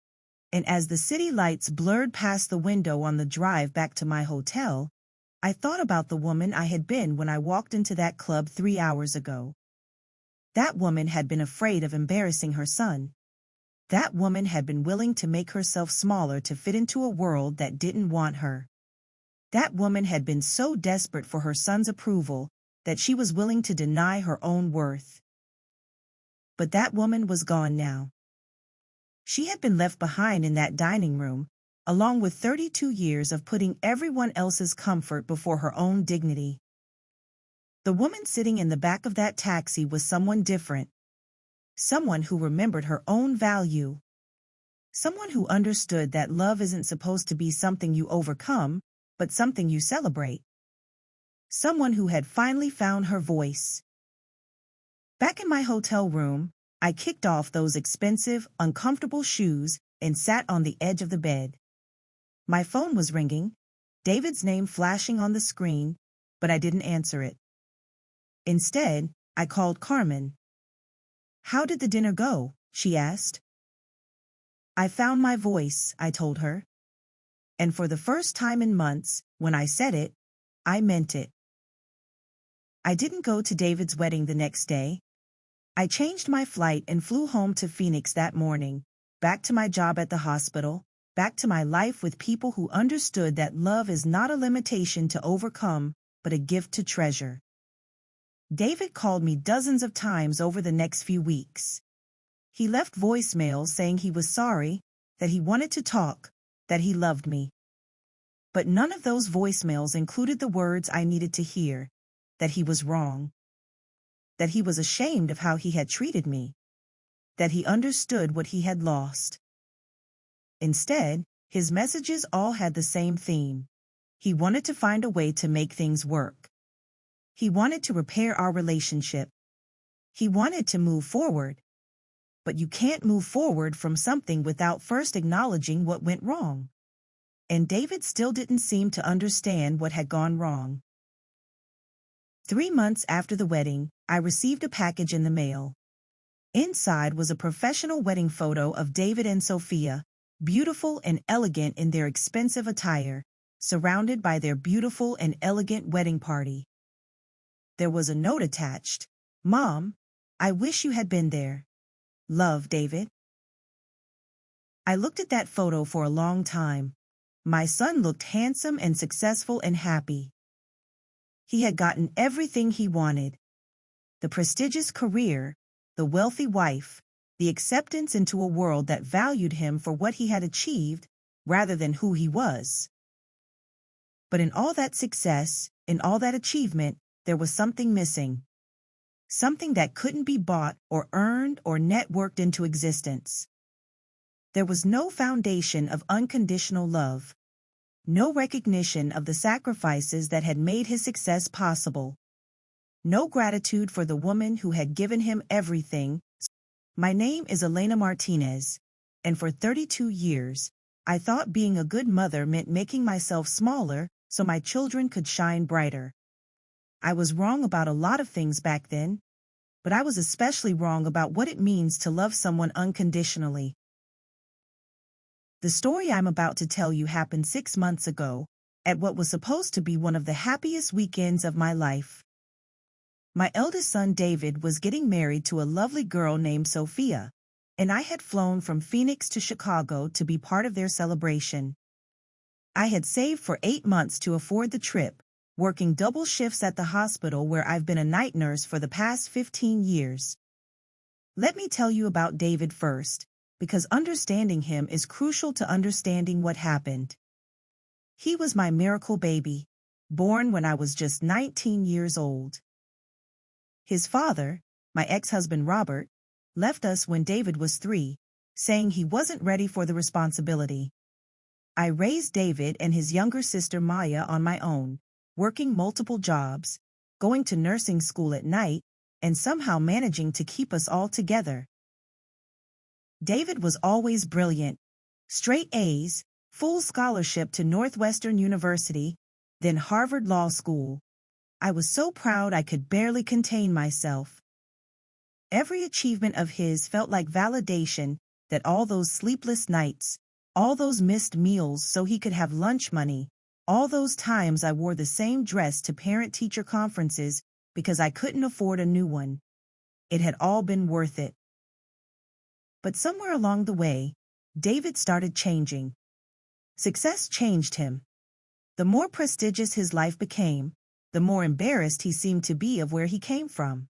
and as the city lights blurred past the window on the drive back to my hotel, I thought about the woman I had been when I walked into that club 3 hours ago. That woman had been afraid of embarrassing her son. That woman had been willing to make herself smaller to fit into a world that didn't want her. That woman had been so desperate for her son's approval that she was willing to deny her own worth. But that woman was gone now. She had been left behind in that dining room, along with 32 years of putting everyone else's comfort before her own dignity. The woman sitting in the back of that taxi was someone different. Someone who remembered her own value. Someone who understood that love isn't supposed to be something you overcome, but something you celebrate. Someone who had finally found her voice. Back in my hotel room, I kicked off those expensive, uncomfortable shoes and sat on the edge of the bed. My phone was ringing, David's name flashing on the screen, but I didn't answer it. Instead, I called Carmen. "How did the dinner go?" she asked. "I found my voice," I told her. And for the first time in months, when I said it, I meant it. I didn't go to David's wedding the next day. I changed my flight and flew home to Phoenix that morning, back to my job at the hospital, back to my life with people who understood that love is not a limitation to overcome, but a gift to treasure. David called me dozens of times over the next few weeks. He left voicemails saying he was sorry, that he wanted to talk, that he loved me. But none of those voicemails included the words I needed to hear, that he was wrong. That he was ashamed of how he had treated me. That he understood what he had lost. Instead, his messages all had the same theme. He wanted to find a way to make things work. He wanted to repair our relationship. He wanted to move forward. But you can't move forward from something without first acknowledging what went wrong. And David still didn't seem to understand what had gone wrong. 3 months after the wedding, I received a package in the mail. Inside was a professional wedding photo of David and Sophia, beautiful and elegant in their expensive attire, surrounded by their beautiful and elegant wedding party. There was a note attached. "Mom, I wish you had been there. Love, David." I looked at that photo for a long time. My son looked handsome and successful and happy. He had gotten everything he wanted. The prestigious career, the wealthy wife, the acceptance into a world that valued him for what he had achieved rather than who he was. But in all that success, in all that achievement, there was something missing. Something that couldn't be bought or earned or networked into existence. There was no foundation of unconditional love. No recognition of the sacrifices that had made his success possible. No gratitude for the woman who had given him everything. My name is Elena Martinez, and for 32 years, I thought being a good mother meant making myself smaller so my children could shine brighter. I was wrong about a lot of things back then, but I was especially wrong about what it means to love someone unconditionally. The story I'm about to tell you happened 6 months ago, at what was supposed to be one of the happiest weekends of my life. My eldest son David was getting married to a lovely girl named Sophia, and I had flown from Phoenix to Chicago to be part of their celebration. I had saved for 8 months to afford the trip, working double shifts at the hospital where I've been a night nurse for the past 15 years. Let me tell you about David first, because understanding him is crucial to understanding what happened. He was my miracle baby, born when I was just 19 years old. His father, my ex-husband Robert, left us when David was 3, saying he wasn't ready for the responsibility. I raised David and his younger sister Maya on my own, working multiple jobs, going to nursing school at night, and somehow managing to keep us all together. David was always brilliant, Straight A's, full scholarship to Northwestern University, then Harvard Law School. I was so proud I could barely contain myself. Every achievement of his felt like validation that all those sleepless nights, all those missed meals so he could have lunch money, all those times I wore the same dress to parent-teacher conferences because I couldn't afford a new one. It had all been worth it. But somewhere along the way, David started changing. Success changed him. The more prestigious his life became, the more embarrassed he seemed to be of where he came from.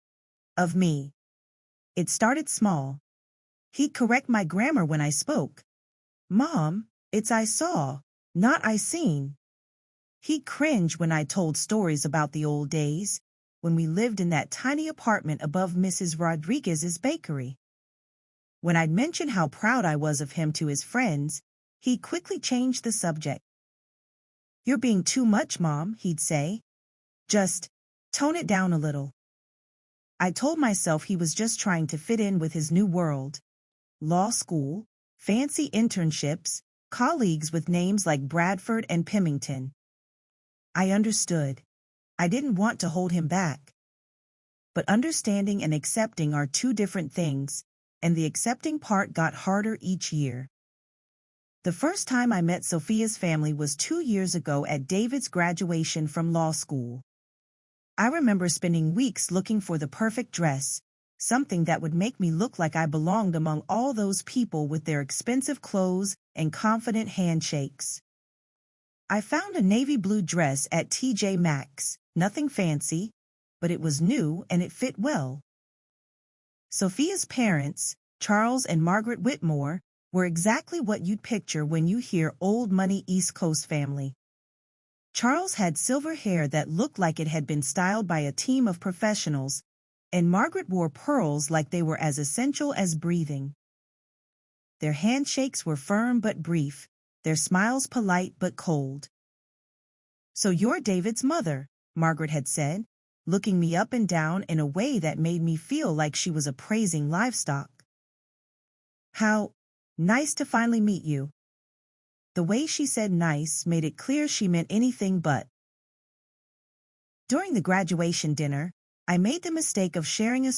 Of me. It started small. He'd correct my grammar when I spoke. "Mom, it's I saw, not I seen." He'd cringe when I told stories about the old days, when we lived in that tiny apartment above Mrs. Rodriguez's bakery. When I'd mention how proud I was of him to his friends, he'd quickly change the subject. "You're being too much, Mom," he'd say. "Just tone it down a little." I told myself he was just trying to fit in with his new world. Law school, fancy internships, colleagues with names like Bradford and Pymington. I understood. I didn't want to hold him back. But understanding and accepting are two different things, and the accepting part got harder each year. The first time I met Sophia's family was 2 years ago at David's graduation from law school. I remember spending weeks looking for the perfect dress, something that would make me look like I belonged among all those people with their expensive clothes and confident handshakes. I found a navy blue dress at TJ Maxx, nothing fancy, but it was new and it fit well. Sophia's parents, Charles and Margaret Whitmore, were exactly what you'd picture when you hear old money East Coast family. Charles had silver hair that looked like it had been styled by a team of professionals, and Margaret wore pearls like they were as essential as breathing. Their handshakes were firm but brief, their smiles polite but cold. "So you're David's mother," Margaret had said, looking me up and down in a way that made me feel like she was appraising livestock. "How nice to finally meet you." The way she said nice made it clear she meant anything but. During the graduation dinner, I made the mistake of sharing a